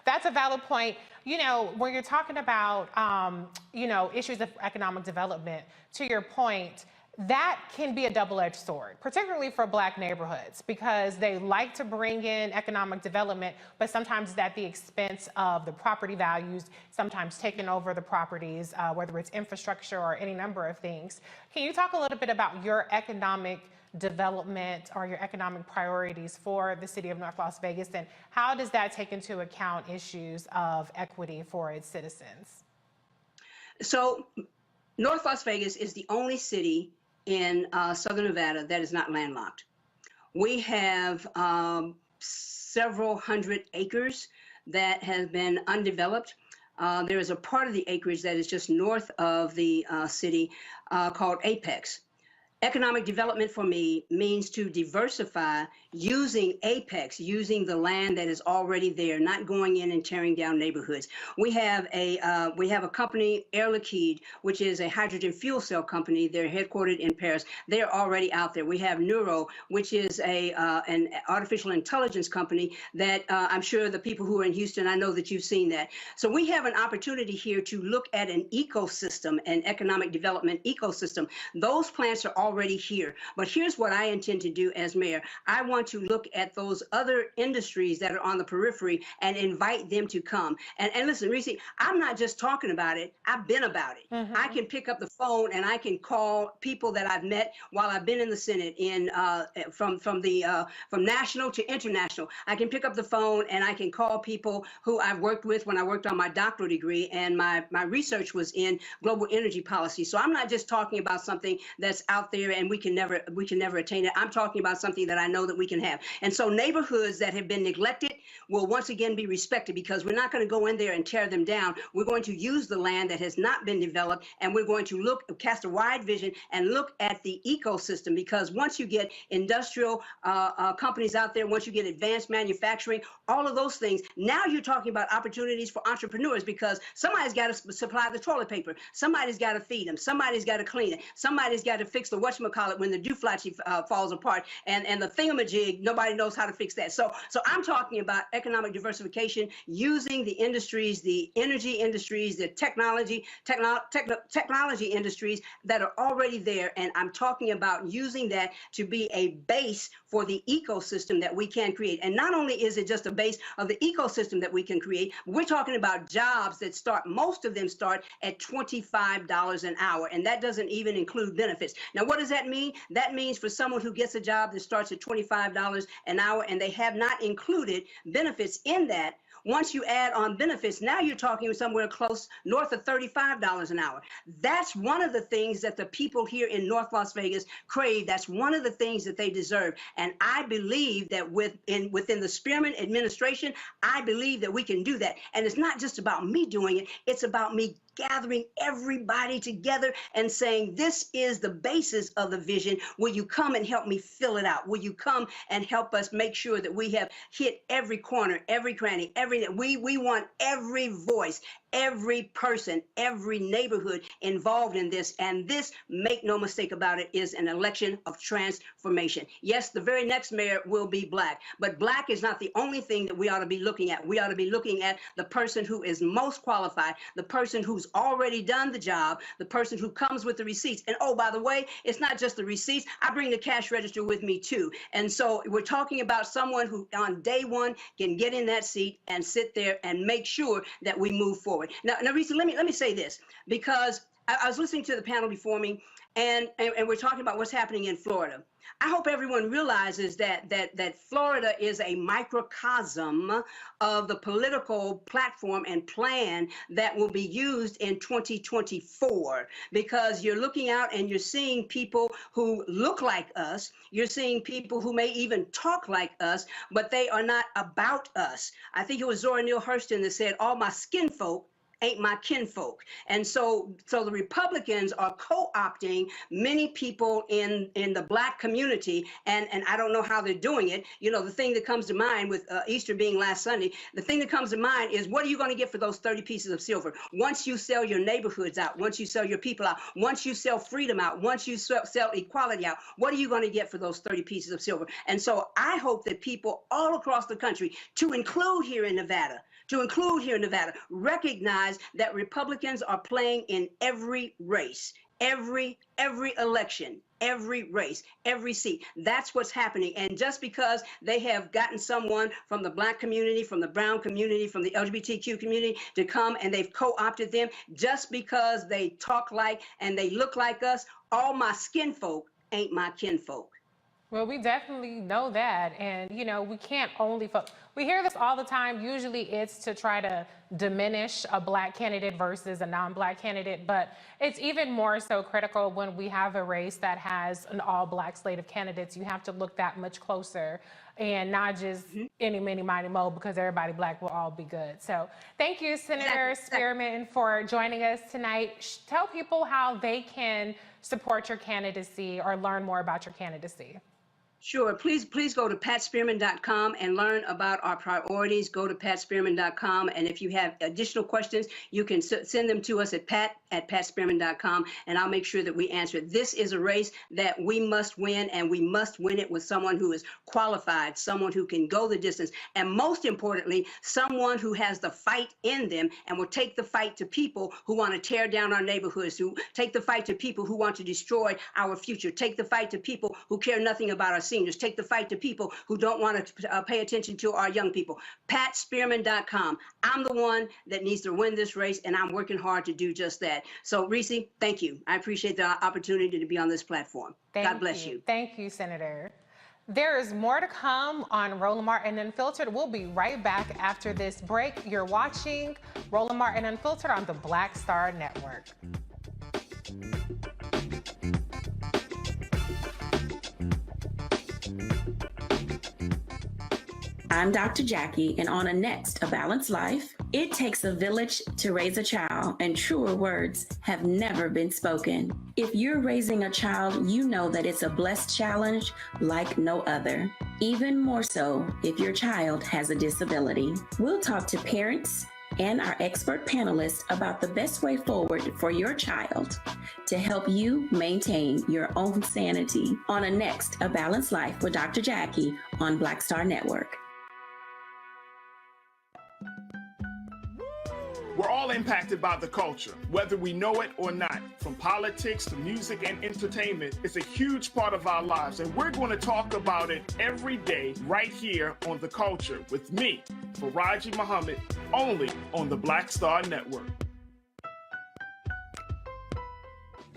That's a valid point. You know, when you're talking about, issues of economic development, to your point, that can be a double-edged sword, particularly for Black neighborhoods, because they like to bring in economic development, but sometimes it's at the expense of the property values, sometimes taking over the properties, whether it's infrastructure or any number of things. Can you talk a little bit about your economic development or your economic priorities for the city of North Las Vegas, and how does that take into account issues of equity for its citizens? So North Las Vegas is the only city in Southern Nevada that is not landlocked. We have several hundred acres that has been undeveloped. There is a part of the acreage that is just north of the city called Apex. Economic development for me means to diversify using apex, using the land that is already there, not going in and tearing down neighborhoods. We have a company, Air Liquide, which is a hydrogen fuel cell company. They're headquartered in Paris. They're already out there. We have Neuro, which is an artificial intelligence company that I'm sure the people who are in Houston, I know that you've seen that. So we have an opportunity here to look at an ecosystem, an economic development ecosystem. Those plants are already here. But here's what I intend to do as mayor. I want to look at those other industries that are on the periphery and invite them to come. And listen, Reese, I'm not just talking about it. I've been about it. I can pick up the phone and I can call people that I've met while I've been in the Senate, from national to international. I can pick up the phone and I can call people who I've worked with when I worked on my doctoral degree, and my research was in global energy policy. So I'm not just talking about something that's out there and we can never attain it. I'm talking about something that I know that we can have. And so neighborhoods that have been neglected will once again be respected, because we're not going to go in there and tear them down. We're going to use the land that has not been developed, and we're going to cast a wide vision and look at the ecosystem, because once you get industrial companies out there, once you get advanced manufacturing, all of those things, now you're talking about opportunities for entrepreneurs, because somebody's got to supply the toilet paper, somebody's got to feed them, somebody's got to clean it, somebody's got to fix the whatchamacallit when the duflachi falls apart, and the thingamajig, nobody knows how to fix that. So I'm talking about economic diversification using the industries, the energy industries, the technology industries that are already there. And I'm talking about using that to be a base for the ecosystem that we can create. And not only is it just a base of the ecosystem that we can create, we're talking about jobs that start, most of them start at $25 an hour. And that doesn't even include benefits. Now, what does that mean? That means for someone who gets a job that starts at $25 an hour and they have not included benefits in that, once you add on benefits, now you're talking somewhere close north of $35 an hour. That's one of the things that the people here in North Las Vegas crave. That's one of the things that they deserve. And I believe that within the Spearman administration, I believe that we can do that. And it's not just about me doing it. It's about me gathering everybody together and saying, this is the basis of the vision. Will you come and help me fill it out? Will you come and help us make sure that we have hit every corner, every cranny, we want every voice, every person, every neighborhood involved in this. And this, make no mistake about it, is an election of transformation. Yes, the very next mayor will be Black, but Black is not the only thing that we ought to be looking at. We ought to be looking at the person who is most qualified, the person who's already done the job, the person who comes with the receipts. And oh, by the way, it's not just the receipts. I bring the cash register with me too. And so we're talking about someone who on day one can get in that seat and sit there and make sure that we move forward. Now, Risa, let me say this, because I was listening to the panel before me, and we're talking about what's happening in Florida. I hope everyone realizes that Florida is a microcosm of the political platform and plan that will be used in 2024, because you're looking out and you're seeing people who look like us. You're seeing people who may even talk like us, but they are not about us. I think it was Zora Neale Hurston that said, all my skin folk ain't my kinfolk. And so the Republicans are co-opting many people in the Black community, and I don't know how they're doing it. You know, the thing that comes to mind with Easter being last Sunday, the thing that comes to mind is, what are you going to get for those 30 pieces of silver? Once you sell your neighborhoods out, once you sell your people out, once you sell freedom out, once you sell equality out, what are you going to get for those 30 pieces of silver? And so I hope that people all across the country, to include here in Nevada, recognize that Republicans are playing in every race, every election, every race, every seat. That's what's happening. And just because they have gotten someone from the Black community, from the brown community, from the LGBTQ community to come, and they've co-opted them, just because they talk like and they look like us, all my skin folk ain't my kinfolk. Well, we definitely know that. And, you know, we can't only We hear this all the time. Usually it's to try to diminish a black candidate versus a non-black candidate, but it's even more so critical when we have a race that has an all-black slate of candidates. You have to look that much closer and not just any, many, mighty, mo, because everybody black will all be good. So thank you, Senator Spearman, for joining us tonight. Tell people how they can support your candidacy or learn more about your candidacy. Sure. Please go to patspearman.com and learn about our priorities. Go to patspearman.com. And if you have additional questions, you can send them to us at pat@patspearman.com, and I'll make sure that we answer it. This is a race that we must win, and we must win it with someone who is qualified, someone who can go the distance, and most importantly, someone who has the fight in them and will take the fight to people who want to tear down our neighborhoods, who take the fight to people who want to destroy our future, take the fight to people who care nothing about our seniors, take the fight to people who don't want to pay attention to our young people. PatSpearman.com. I'm the one that needs to win this race, and I'm working hard to do just that. So, Reese, thank you. I appreciate the opportunity to be on this platform. God bless you. Thank you, Senator. There is more to come on Roland Martin Unfiltered. We'll be right back after this break. You're watching Roland Martin Unfiltered on the Black Star Network. I'm Dr. Jackie, and on A Balanced Life, it takes a village to raise a child, and truer words have never been spoken. If you're raising a child, you know that it's a blessed challenge like no other. Even more so if your child has a disability. We'll talk to parents and our expert panelists about the best way forward for your child to help you maintain your own sanity on A Balanced Life with Dr. Jackie on Black Star Network. We're all impacted by the culture, whether we know it or not. From politics to music and entertainment, it's a huge part of our lives, and we're going to talk about it every day right here on The Culture with me, Faraji Muhammad, only on the Black Star Network.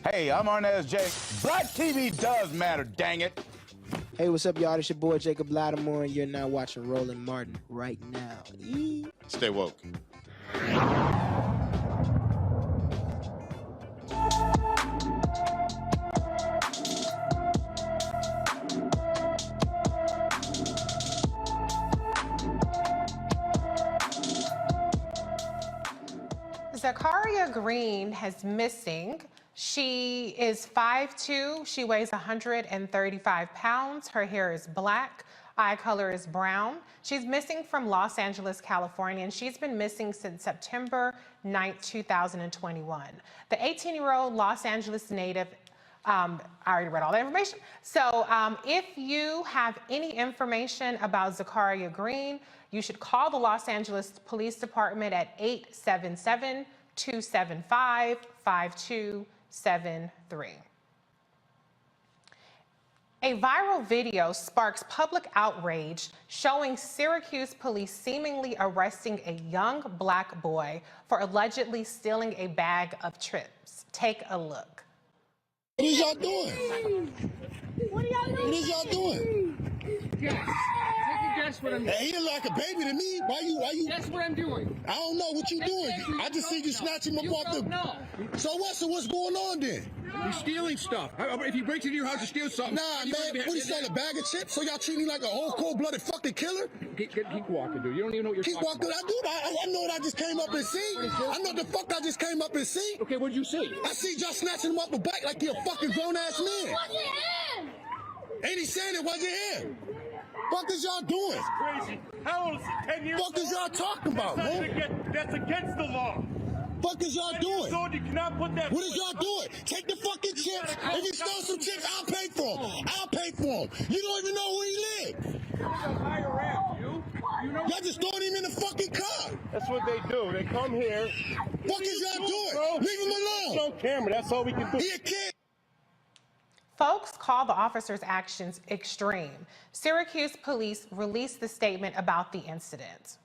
Hey, I'm Arnez J. Black TV does matter, dang it. Hey, what's up, y'all? It's your boy Jacob Lattimore, and you're now watching Roland Martin right now. Stay woke. Zakaria Green is missing. She is 5'2". She weighs 135 pounds. Her hair is black. Eye color is brown. She's missing from Los Angeles, California, and she's been missing since September 9th, 2021. The 18-year-old Los Angeles native, I already read all that information. So if you have any information about Zakaria Green, you should call the Los Angeles Police Department at 877-275-5273. A viral video sparks public outrage showing Syracuse police seemingly arresting a young black boy for allegedly stealing a bag of chips. Take a look. What is y'all doing? What are y'all doing? What is y'all doing? Guess. Take a guess what I'm doing. Hey, he look like a baby to me. Why you? Guess what I'm doing. I don't know what you doing. I just see you snatch him up off the. So what? So what's going on then? You're stealing stuff. If he breaks into your house to steal something. Nah, man. What you selling, a bag of chips? So y'all treat me like a whole cold-blooded fucking killer? Keep walking, dude. You don't even know what you're Keep walking. I do. I know what I just came up and see. I know the fuck I just came up and see. Okay, what did you see? I see y'all snatching him up a bike like you're a fucking grown-ass man. Ain't he saying it wasn't him? Fuck is y'all doing? That's crazy. How old is he? 10 years old? Fuck is y'all talking about, man? That's against the law. Fuck is y'all doing? You cannot put that. What is y'all doing? Take the fucking chips. If he stole some chips, I'll pay for them. I'll pay for them. You don't even know where he lives. Y'all just throwing him in the fucking car. That's what they do. They come here. Fuck is y'all doing? Leave him alone. Show camera. That's all we can do. He a kid. Folks call the officers' actions extreme. Syracuse police released the statement about the incident.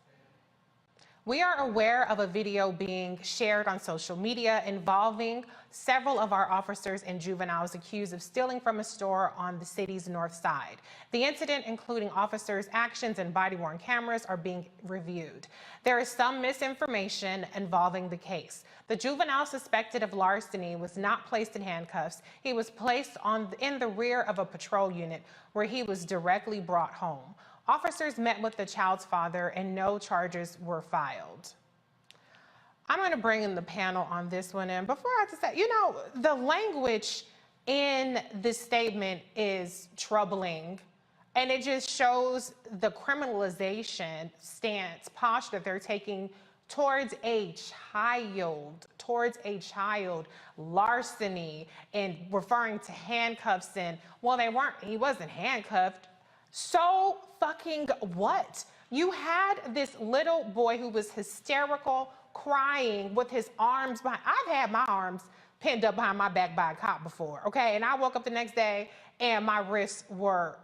We are aware of a video being shared on social media involving several of our officers and juveniles accused of stealing from a store on the city's north side. The incident, including officers' actions and body-worn cameras, are being reviewed. There is some misinformation involving the case. The juvenile suspected of larceny was not placed in handcuffs. He was placed in the rear of a patrol unit where he was directly brought home. Officers met with the child's father and no charges were filed. I'm going to bring in the panel on this one. And before I say, you know, the language in this statement is troubling. And it just shows the criminalization stance, posture they're taking towards a child, larceny, and referring to handcuffs. And, well, he wasn't handcuffed. So fucking what? You had this little boy who was hysterical, crying with his arms behind. I've had my arms pinned up behind my back by a cop before, okay? And I woke up the next day and my wrists were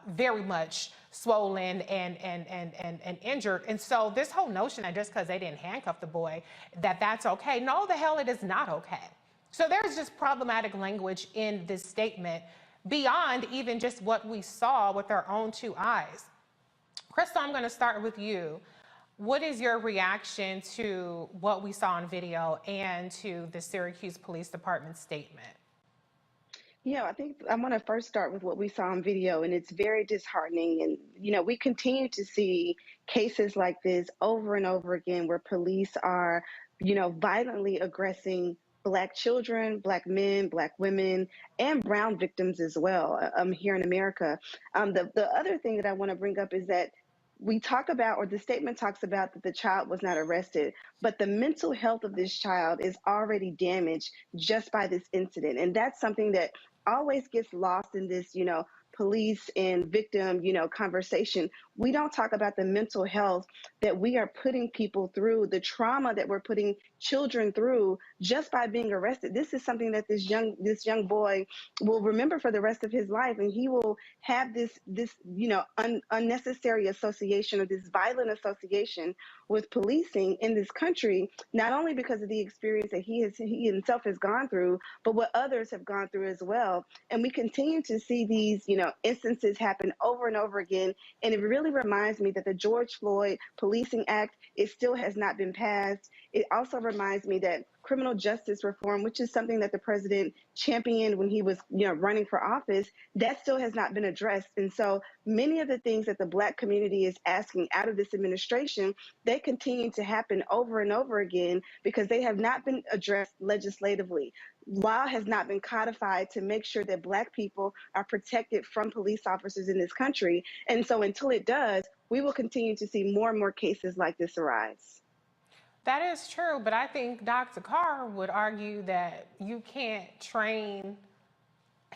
very much swollen and injured. And so this whole notion that just because they didn't handcuff the boy, that's okay. No, the hell it is not okay. So there's just problematic language in this statement beyond even just what we saw with our own two eyes. Crystal, I'm going to start with you. What is your reaction to what we saw on video and to the Syracuse Police Department statement? Yeah, I think I want to first start with what we saw on video, and it's very disheartening. And, you know, we continue to see cases like this over and over again where police are, you know, violently aggressing Black children, Black men, Black women, and brown victims as well here in America. The other thing that I want to bring up is that we talk about, or the statement talks about, that the child was not arrested, but the mental health of this child is already damaged just by this incident. And that's something that always gets lost in this, you know, police and victim, you know, conversation. We don't talk about the mental health that we are putting people through, the trauma that we're putting children through just by being arrested. This is something that this young boy will remember for the rest of his life, and he will have this you know, unnecessary association, or this violent association with policing in this country, not only because of the experience that he himself has gone through, but what others have gone through as well. And we continue to see these, you know, instances happen over and over again. And it really reminds me that the George Floyd Policing Act, it still has not been passed. It also reminds me that criminal justice reform, which is something that the president championed when he was, you know, running for office, that still has not been addressed. And so many of the things that the Black community is asking out of this administration, they continue to happen over and over again because they have not been addressed legislatively. Law has not been codified to make sure that Black people are protected from police officers in this country. And so until it does, we will continue to see more and more cases like this arise. That is true, but I think Dr. Carr would argue that you can't train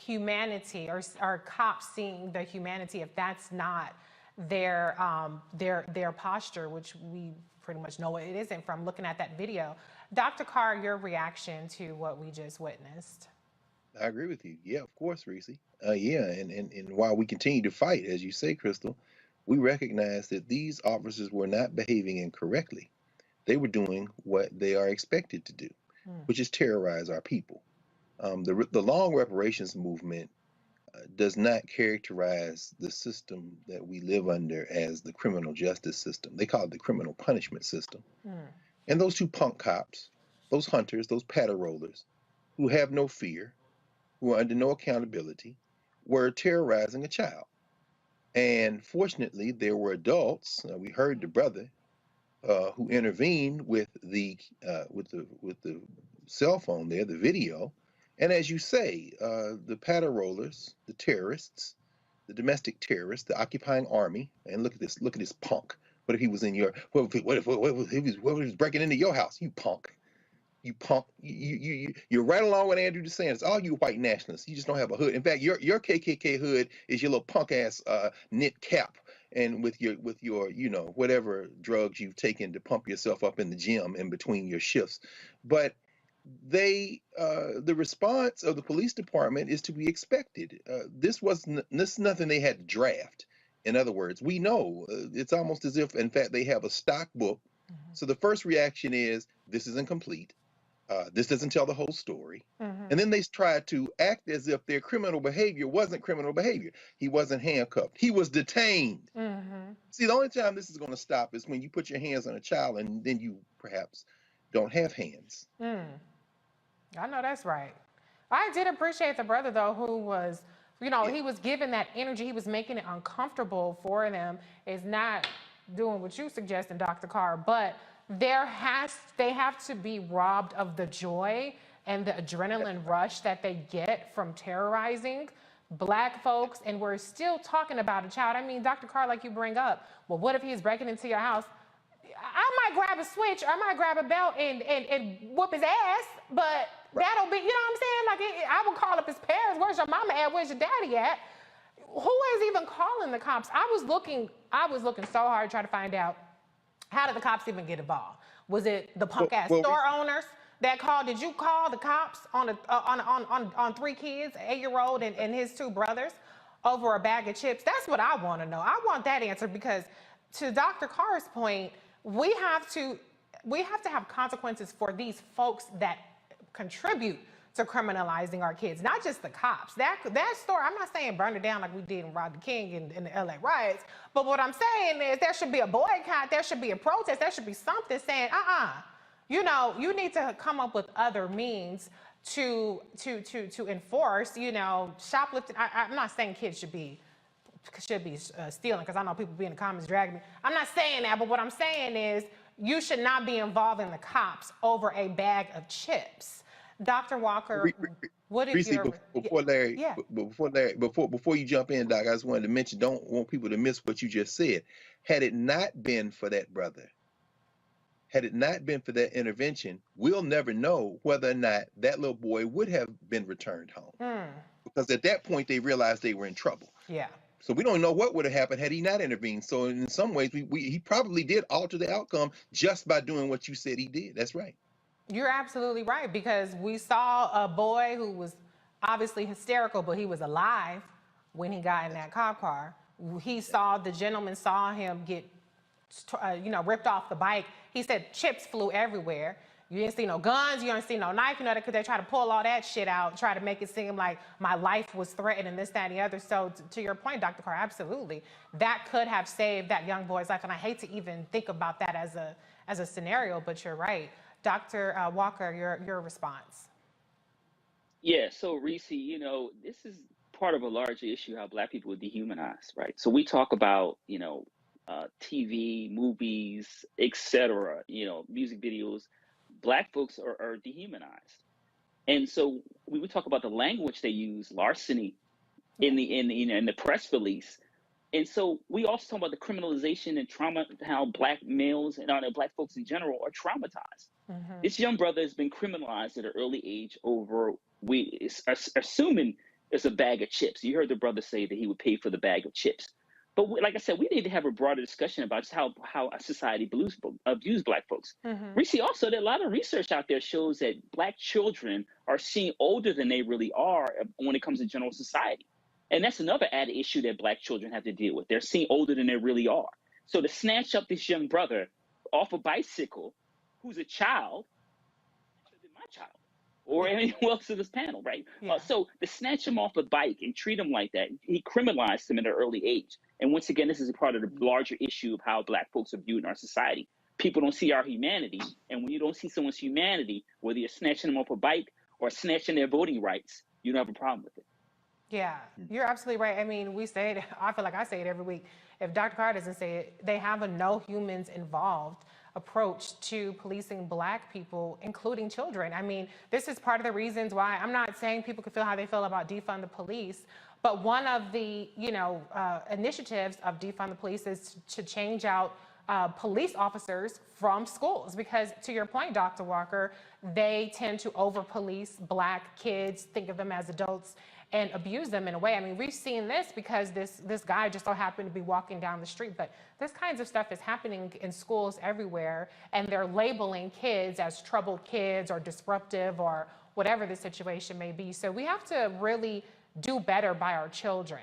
humanity or cops seeing the humanity if that's not their posture, which we pretty much know it isn't from looking at that video. Dr. Carr, your reaction to what we just witnessed? I agree with you. Yeah, of course, Reese. Yeah, and while we continue to fight, as you say, Crystal, we recognize that these officers were not behaving incorrectly. They were doing what they are expected to do, which is terrorize our people. The long reparations movement does not characterize the system that we live under as the criminal justice system. They call it the criminal punishment system. And those two punk cops, those hunters, those patter rollers, who have no fear, who are under no accountability, were terrorizing a child. And fortunately, there were adults. We heard the brother who intervened with the cell phone there, the video. And as you say, the patter rollers, the terrorists, the domestic terrorists, the occupying army, and look at this punk. What if he was in your? What if he was breaking into your house? You punk. You punk. You're right along with Andrew DeSantis. All you white nationalists, you just don't have a hood. In fact, your KKK hood is your little punk ass knit cap, and with your you know, whatever drugs you've taken to pump yourself up in the gym in between your shifts. But the response of the police department is to be expected. This is nothing they had to draft. In other words, we know it's almost as if, in fact, they have a stock book So the first reaction is, this is incomplete. This doesn't tell the whole story. And then they try to act as if their criminal behavior wasn't criminal behavior. He wasn't handcuffed. He was detained. See, the only time this is going to stop is when you put your hands on a child and then you perhaps don't have hands. I know that's right. I did appreciate the brother, though, who was, you know, he was giving that energy. He was making it uncomfortable for them. Is not doing what you suggesting, Dr. Carr, but they have to be robbed of the joy and the adrenaline rush that they get from terrorizing Black folks. And we're still talking about a child. I mean, Dr. Carr, like you bring up, well, what if he's breaking into your house? I might grab a switch, or I might grab a belt and whoop his ass, but that'll be, you know what I'm saying? Like, I would call up his parents. Where's your mama at? Where's your daddy at? Who is even calling the cops? I was looking so hard to try to find out, how did the cops even get involved? Was it the punk ass store owners that called? Did you call the cops on 3 kids, an 8-year-old and his 2 brothers, over a bag of chips? That's what I want to know. I want that answer, because to Dr. Carr's point, we have to have consequences for these folks that contribute to criminalizing our kids, not just the cops. That store, I'm not saying burn it down like we did in Rodney King in the LA riots, but what I'm saying is there should be a boycott, there should be a protest, there should be something saying, you know, you need to come up with other means to enforce, you know, shoplifting. I'm not saying kids should be stealing, because I know people be in the comments dragging me. I'm not saying that, but what I'm saying is you should not be involving the cops over a bag of chips. Dr. Walker, what is your... Before Larry, before you jump in, Doc, I just wanted to mention, don't want people to miss what you just said. Had it not been for that brother, had it not been for that intervention, we'll never know whether or not that little boy would have been returned home. Because at that point, they realized they were in trouble. Yeah. So we don't know what would have happened had he not intervened. So in some ways, he probably did alter the outcome just by doing what you said he did. That's right. You're absolutely right, because we saw a boy who was obviously hysterical, but he was alive when he got in that cop car. The gentleman saw him get, ripped off the bike. He said chips flew everywhere. You didn't see no guns, you didn't see no knife, because they try to pull all that shit out, try to make it seem like my life was threatened and this, that, and the other. So to your point, Dr. Carr, absolutely. That could have saved that young boy's life. And I hate to even think about that as a scenario, but you're right. Dr. Walker, your response. Yeah, so Reese, you know, this is part of a larger issue, how Black people are dehumanized, right? So we talk about, TV, movies, etc., music videos. Black folks are dehumanized. And so we would talk about the language they use, larceny, in the press release. And so we also talk about the criminalization and trauma, how Black males and Black folks in general are traumatized. This young brother has been criminalized at an early age over, assuming it's a bag of chips. You heard the brother say that he would pay for the bag of chips. But like I said, we need to have a broader discussion about just how society abuse Black folks. We see also that a lot of research out there shows that Black children are seen older than they really are when it comes to general society. And that's another added issue that Black children have to deal with. They're seen older than they really are. So to snatch up this young brother off a bicycle, who's a child, my child, or anyone else in this panel, right? Yeah. So to snatch him off a bike and treat him like that, he criminalized him at an early age. And once again, this is a part of the larger issue of how Black folks are viewed in our society. People don't see our humanity. And when you don't see someone's humanity, whether you're snatching them off a bike or snatching their voting rights, you don't have a problem with it. Yeah, you're absolutely right. I mean, we say it, I feel like I say it every week. If Dr. Carr doesn't say it, they have a no humans involved approach to policing Black people, including children. I mean, this is part of the reasons why I'm not saying people can feel how they feel about defund the police, but one of the, initiatives of defund the police is to change out police officers from schools, because to your point, Dr. Walker, they tend to over-police Black kids, think of them as adults, and abuse them in a way. I mean, we've seen this because this guy just so happened to be walking down the street, but this kinds of stuff is happening in schools everywhere, and they're labeling kids as troubled kids or disruptive or whatever the situation may be. So we have to really do better by our children.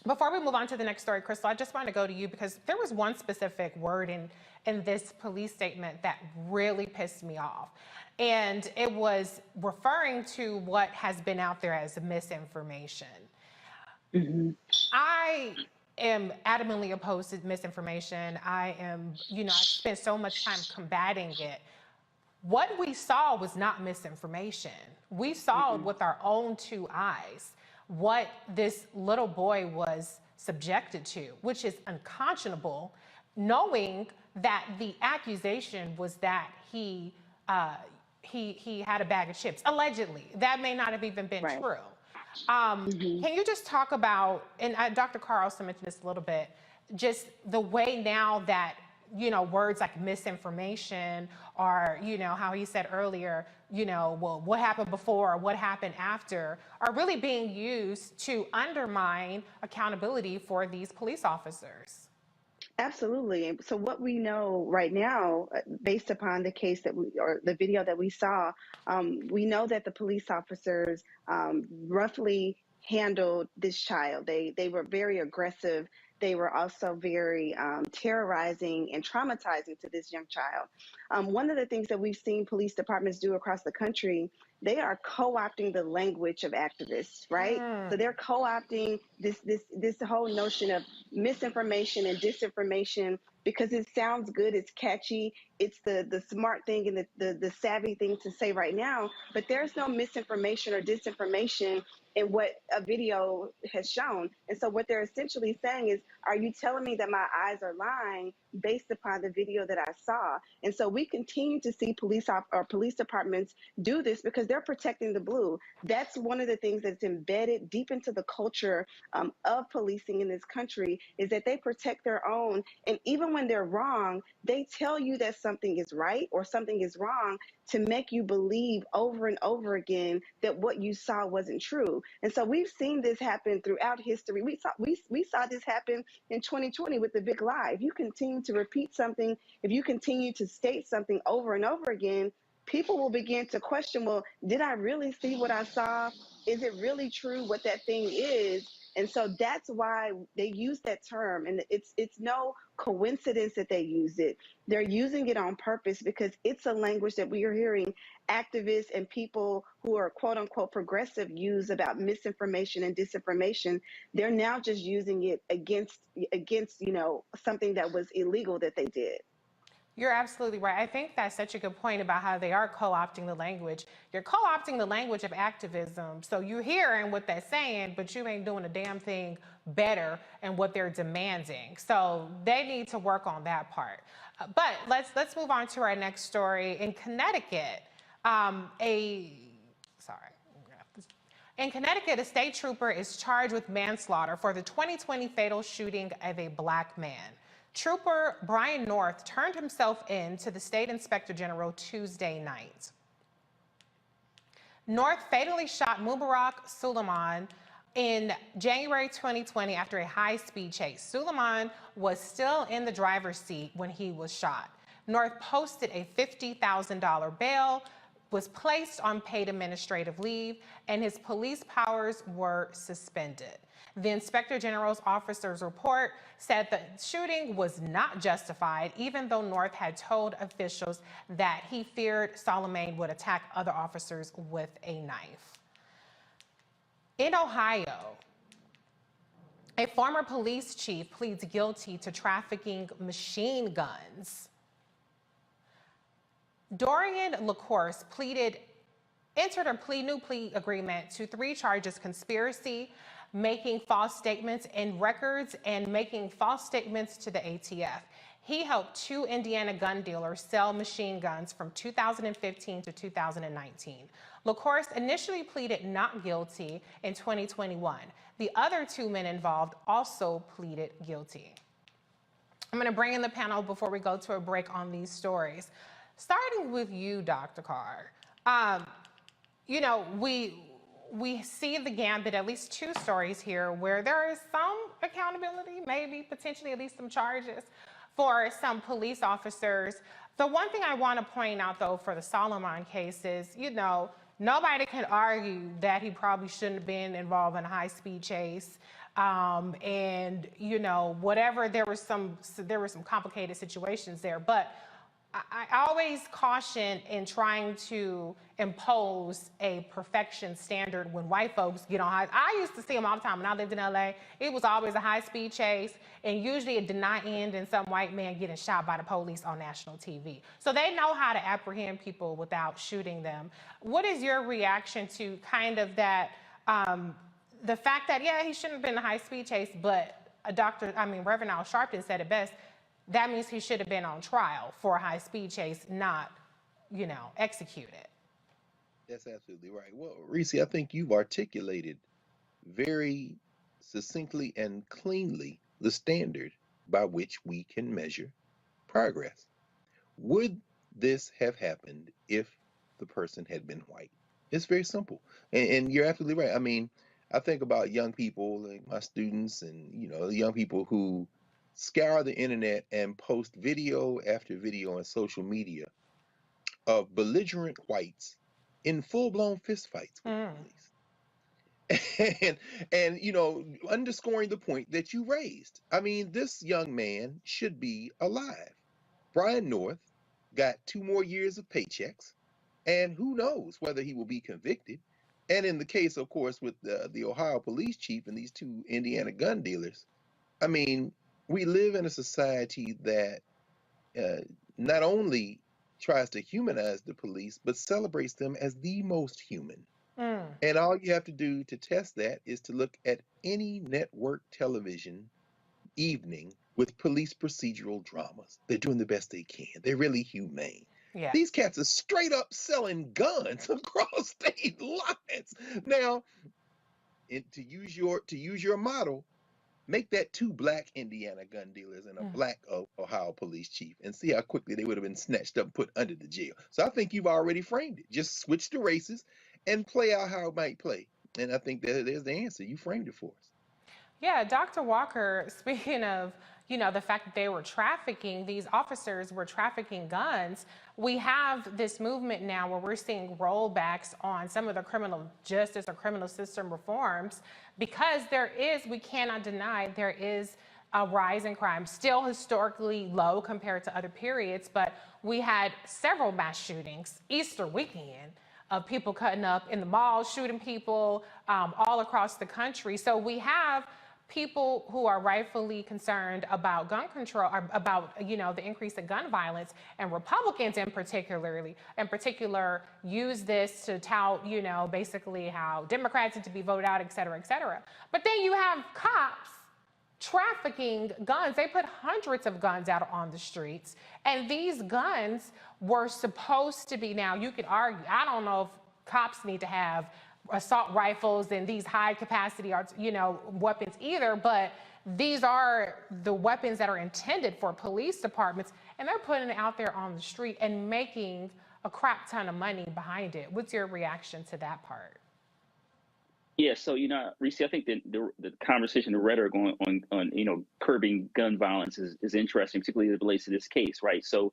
Before we move on to the next story, Crystal, I just want to go to you because there was one specific word in this police statement that really pissed me off. And it was referring to what has been out there as misinformation. I am adamantly opposed to misinformation. I spent so much time combating it. What we saw was not misinformation. We saw with our own two eyes what this little boy was subjected to, which is unconscionable, knowing that the accusation was that he had a bag of chips, allegedly. That may not have even been true. Can you just talk about, and Dr. Carr also mentioned this a little bit, just the way now that, words like misinformation or, how he said earlier, well, what happened before or what happened after are really being used to undermine accountability for these police officers. Absolutely. So what we know right now, based upon the case or the video that we saw, we know that the police officers roughly handled this child. They were very aggressive. They were also very terrorizing and traumatizing to this young child. One of the things that we've seen police departments do across the country, they are co-opting the language of activists, right? So they're co-opting this whole notion of misinformation and disinformation because it sounds good, it's catchy, it's the smart thing and the savvy thing to say right now, but there's no misinformation or disinformation in what a video has shown. And so what they're essentially saying is, are you telling me that my eyes are lying based upon the video that I saw? And so we continue to see police departments do this because they're protecting the blue. That's one of the things that's embedded deep into the culture of policing in this country, is that they protect their own. And even when they're wrong, they tell you that something is right or something is wrong to make you believe over and over again that what you saw wasn't true. And so we've seen this happen throughout history. We saw this happen in 2020 with the big lie. If you continue to repeat something, if you continue to state something over and over again, people will begin to question, well, did I really see what I saw? Is it really true what that thing is? And so that's why they use that term. And it's no coincidence that they use it. They're using it on purpose because it's a language that we are hearing activists and people who are quote unquote progressive use about misinformation and disinformation. They're now just using it against something that was illegal that they did. You're absolutely right. I think that's such a good point about how they are co-opting the language. You're co-opting the language of activism. So you're hearing what they're saying, but you ain't doing a damn thing better in what they're demanding. So they need to work on that part. But let's move on to our next story. In Connecticut, in Connecticut, a state trooper is charged with manslaughter for the 2020 fatal shooting of a Black man. Trooper Brian North turned himself in to the state inspector general Tuesday night. North fatally shot Mubarak Suleiman in January 2020 after a high-speed chase. Suleiman was still in the driver's seat when he was shot. North posted a $50,000 bail, was placed on paid administrative leave, and his police powers were suspended. The Inspector General's officer's report said the shooting was not justified, even though North had told officials that he feared Suleiman would attack other officers with a knife. In Ohio, a former police chief pleads guilty to trafficking machine guns. Dorian LaCourse entered a new plea agreement to 3 charges: conspiracy, making false statements in records, and making false statements to the ATF. He helped 2 Indiana gun dealers sell machine guns from 2015 to 2019. LaCourse initially pleaded not guilty in 2021. The other 2 men involved also pleaded guilty. I'm going to bring in the panel before we go to a break on these stories. Starting with you, Dr. Carr. We see the gambit, at least 2 stories here, where there is some accountability, maybe potentially at least some charges for some police officers. The one thing I want to point out, though, for the Suleiman case is, nobody can argue that he probably shouldn't have been involved in a high-speed chase. And you know, whatever, there were some complicated situations there, but I always caution in trying to impose a perfection standard when white folks get on high. I used to see them all the time when I lived in LA. It was always a high-speed chase, and usually it did not end in some white man getting shot by the police on national TV. So they know how to apprehend people without shooting them. What is your reaction to kind of that, the fact that, yeah, he shouldn't have been in a high-speed chase, but Reverend Al Sharpton said it best, that means he should have been on trial for a high-speed chase, not, you know, executed. That's absolutely right. Well, Reese, I think you've articulated very succinctly and cleanly the standard by which we can measure progress. Would this have happened if the person had been white? It's very simple. And you're absolutely right. I mean, I think about young people, like my students, and, you know, the young people who scour the internet and post video after video on social media of belligerent whites in full-blown fistfights with the police. And you know, underscoring the point that you raised. I mean, this young man should be alive. Brian North got 2 more years of paychecks, and who knows whether he will be convicted. And in the case, of course, with the Ohio police chief and these 2 Indiana gun dealers, I mean, we live in a society that not only tries to humanize the police, but celebrates them as the most human. And all you have to do to test that is to look at any network television evening with police procedural dramas. They're doing the best they can. They're really humane. Yeah. These cats are straight up selling guns across state lines. Now, to use your model, make that 2 black Indiana gun dealers and a black Ohio police chief, and see how quickly they would have been snatched up and put under the jail. So I think you've already framed it. Just switch the races and play out how it might play. And I think there's the answer. You framed it for us. Yeah, Dr. Walker, speaking of, you know, the fact that they were trafficking, these officers were trafficking guns, we have this movement now where we're seeing rollbacks on some of the criminal justice or criminal system reforms, because we cannot deny there is a rise in crime, still historically low compared to other periods, but we had several mass shootings Easter weekend of people cutting up in the malls, shooting people all across the country. So we have people who are rightfully concerned about gun control, or about, you know, the increase in gun violence, and Republicans in particular use this to tout, you know, basically how Democrats need to be voted out, et cetera, et cetera. But then you have cops trafficking guns. They put hundreds of guns out on the streets, and these guns were supposed to be, now you could argue, I don't know if cops need to have assault rifles and these high capacity, you know, weapons either, but these are the weapons that are intended for police departments, and they're putting it out there on the street and making a crap ton of money behind it. What's your reaction to that part? Yeah, so, you know, Reese, I think the conversation, the rhetoric on you know, curbing gun violence is interesting, particularly as it relates to this case, right? So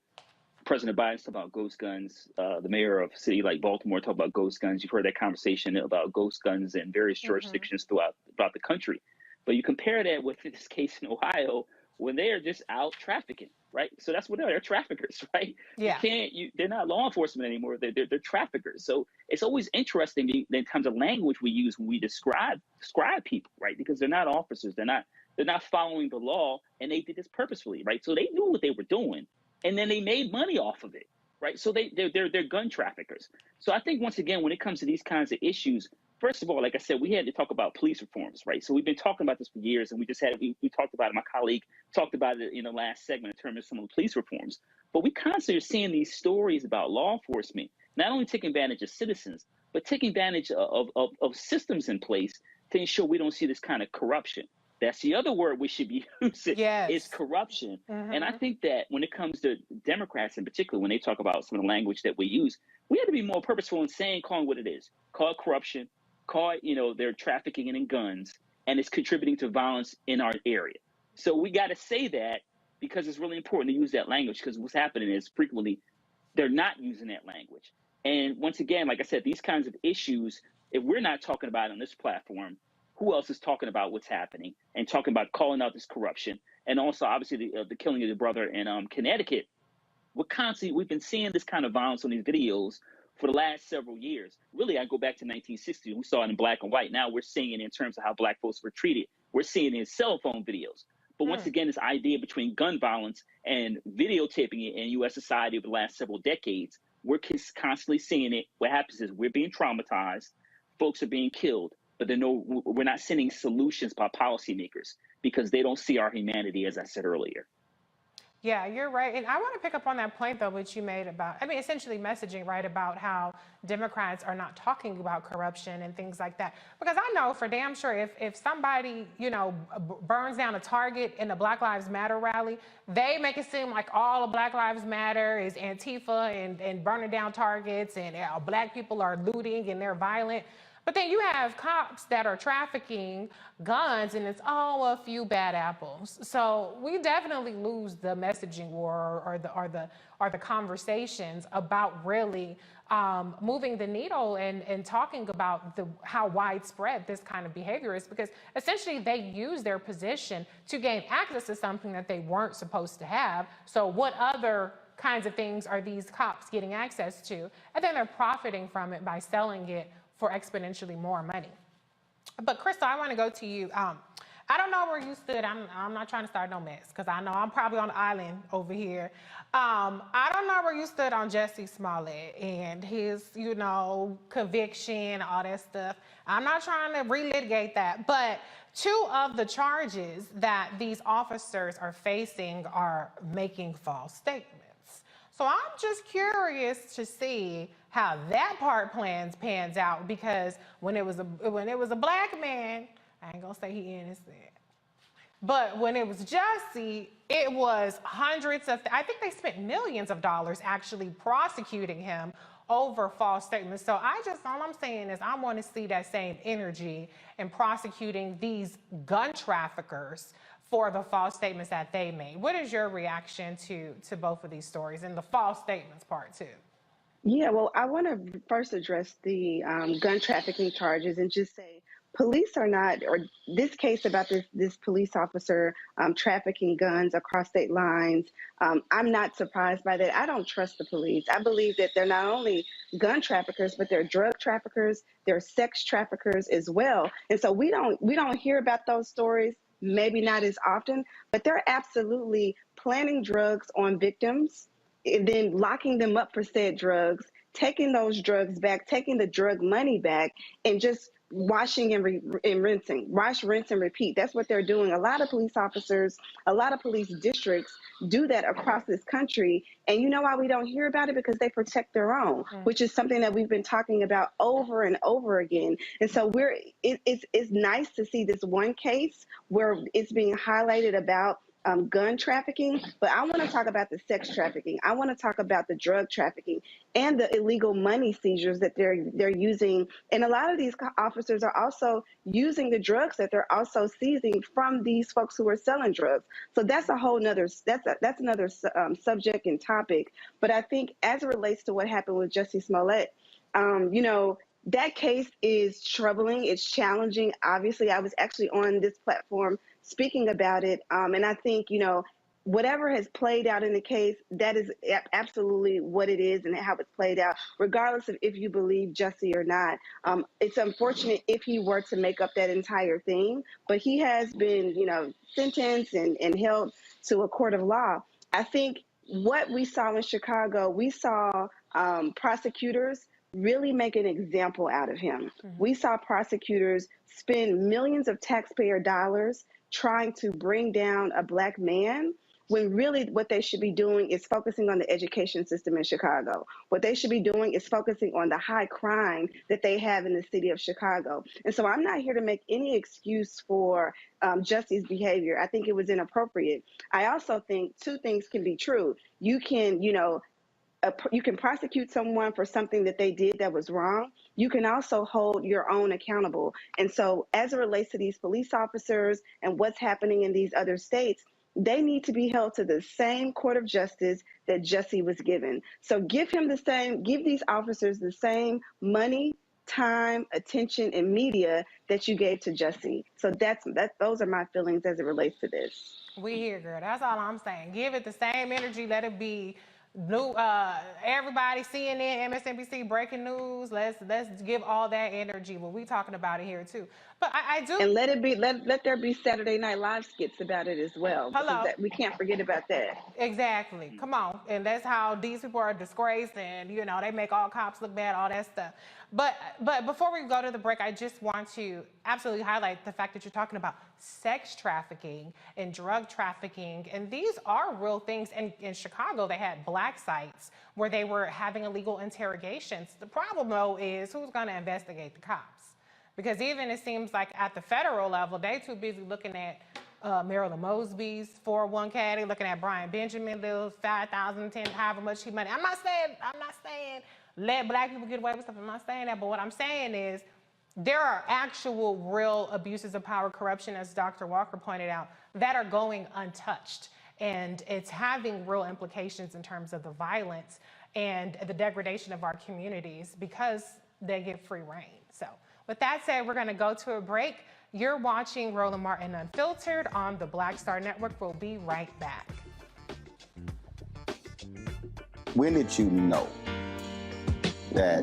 President Biden's talking about ghost guns. The mayor of a city like Baltimore talked about ghost guns. You've heard that conversation about ghost guns in various jurisdictions throughout the country. But you compare that with this case in Ohio, when they are just out trafficking, right? So that's what they're traffickers, right? Yeah. They're not law enforcement anymore. They're traffickers. So it's always interesting in terms of language we use when we describe people, right? Because they're not officers. They're not following the law, and they did this purposefully, right? So they knew what they were doing, and then they made money off of it, right? So they're gun traffickers. So I think, once again, when it comes to these kinds of issues, first of all, like I said, we had to talk about police reforms, right? So we've been talking about this for years, and we talked about it. My colleague talked about it in the last segment in terms of some of the police reforms. But we constantly are seeing these stories about law enforcement not only taking advantage of citizens, but taking advantage of systems in place to ensure we don't see this kind of corruption. That's the other word we should be using, is corruption. And I think that when it comes to Democrats in particular, when they talk about some of the language that we use, we have to be more purposeful in calling what it is. Call it corruption, call it, you know, they're trafficking in guns, and it's contributing to violence in our area. So we got to say that, because it's really important to use that language, because what's happening is frequently they're not using that language. And once again, like I said, these kinds of issues, if we're not talking about it on this platform, who else is talking about what's happening and talking about calling out this corruption? And also, obviously, the killing of the brother in Connecticut. We've been seeing this kind of violence on these videos for the last several years. Really, I go back to 1960. We saw it in black and white. Now we're seeing it in terms of how black folks were treated. We're seeing it in cell phone videos. But once again, this idea between gun violence and videotaping it in U.S. society over the last several decades, we're constantly seeing it. What happens is we're being traumatized. Folks are being killed. But we're not sending solutions by policymakers because they don't see our humanity, as I said earlier. Yeah, you're right. And I want to pick up on that point, though, which you made about, essentially messaging, right, about how Democrats are not talking about corruption and things like that. Because I know for damn sure if somebody, burns down a Target in a Black Lives Matter rally, they make it seem like all of Black Lives Matter is Antifa and burning down Targets and black people are looting and they're violent. But then you have cops that are trafficking guns and it's a few bad apples. So we definitely lose the messaging war or the conversations about really moving the needle and talking about how widespread this kind of behavior is, because essentially they use their position to gain access to something that they weren't supposed to have. So what other kinds of things are these cops getting access to? And then they're profiting from it by selling it for exponentially more money. But Crystal, I want to go to you. I don't know where you stood. I'm not trying to start no mess because I know I'm probably on the island over here. I don't know where you stood on Jussie Smollett and his, conviction, all that stuff. I'm not trying to relitigate that, but 2 of the charges that these officers are facing are making false statements. So I'm just curious to see how that part pans out, because when it was a black man, I ain't gonna say he innocent, but when it was Jussie, it was I think they spent millions of dollars actually prosecuting him over false statements. So all I'm saying is I want to see that same energy in prosecuting these gun traffickers for the false statements that they made. What is your reaction to both of these stories and the false statements part too? Yeah, well, I want to first address the gun trafficking charges and just say police are not, or this case about this police officer trafficking guns across state lines, I'm not surprised by that. I don't trust the police. I believe that they're not only gun traffickers, but they're drug traffickers, they're sex traffickers as well. And so we don't hear about those stories, maybe not as often, but they're absolutely planting drugs on victims and then locking them up for said drugs, taking those drugs back, taking the drug money back, and just washing and rinsing. Wash, rinse, and repeat. That's what they're doing. A lot of police officers, a lot of police districts do that across this country. And you know why we don't hear about it? Because they protect their own, which is something that we've been talking about over and over again. And so it's nice to see this one case where it's being highlighted about gun trafficking, but I want to talk about the sex trafficking. I want to talk about the drug trafficking and the illegal money seizures that they're using. And a lot of these officers are also using the drugs that they're also seizing from these folks who are selling drugs. So that's a whole nother, that's another subject and topic. But I think as it relates to what happened with Jussie Smollett, that case is troubling. It's challenging. Obviously, I was actually on this platform speaking about it. And I think, whatever has played out in the case, that is absolutely what it is and how it's played out, regardless of if you believe Jussie or not. It's unfortunate if he were to make up that entire thing, but he has been, sentenced and held to a court of law. I think what we saw in Chicago, we saw prosecutors really make an example out of him. We saw prosecutors spend millions of taxpayer dollars trying to bring down a black man, when really what they should be doing is focusing on the education system in Chicago. What they should be doing is focusing on the high crime that they have in the city of Chicago. And so I'm not here to make any excuse for Jussie's behavior. I think it was inappropriate. I also think 2 things can be true. You can, you can prosecute someone for something that they did that was wrong. You can also hold your own accountable. And so as it relates to these police officers and what's happening in these other states, they need to be held to the same court of justice that Jussie was given. So give these officers the same money time, attention, and media that you gave to Jussie. So those are my feelings as it relates to this. We here, girl. That's all I'm saying. Give it the same energy. Let it be new. Everybody, CNN, MSNBC, breaking news. Let's give all that energy. But we talking about it here too. But I do. And let there be Saturday Night Live skits about it as well. Hello. We can't forget about that. Exactly. Come on. And that's how these people are disgraced, and they make all cops look bad, all that stuff. But before we go to the break, I just want to absolutely highlight the fact that you're talking about sex trafficking and drug trafficking. And these are real things. And in Chicago, they had black sites where they were having illegal interrogations. The problem, though, is who's going to investigate the cops? Because even it seems like at the federal level, they too busy looking at Marilyn Mosby's 401k. They're looking at Brian Benjamin, little 5,000, 10, however much he money. I'm not saying let black people get away with stuff. I'm not saying that. But what I'm saying is there are actual real abuses of power, corruption, as Dr. Walker pointed out, that are going untouched. And it's having real implications in terms of the violence and the degradation of our communities because they get free reign. So with that said, we're going to go to a break. You're watching Roland Martin Unfiltered on the Black Star Network. We'll be right back. When did you know that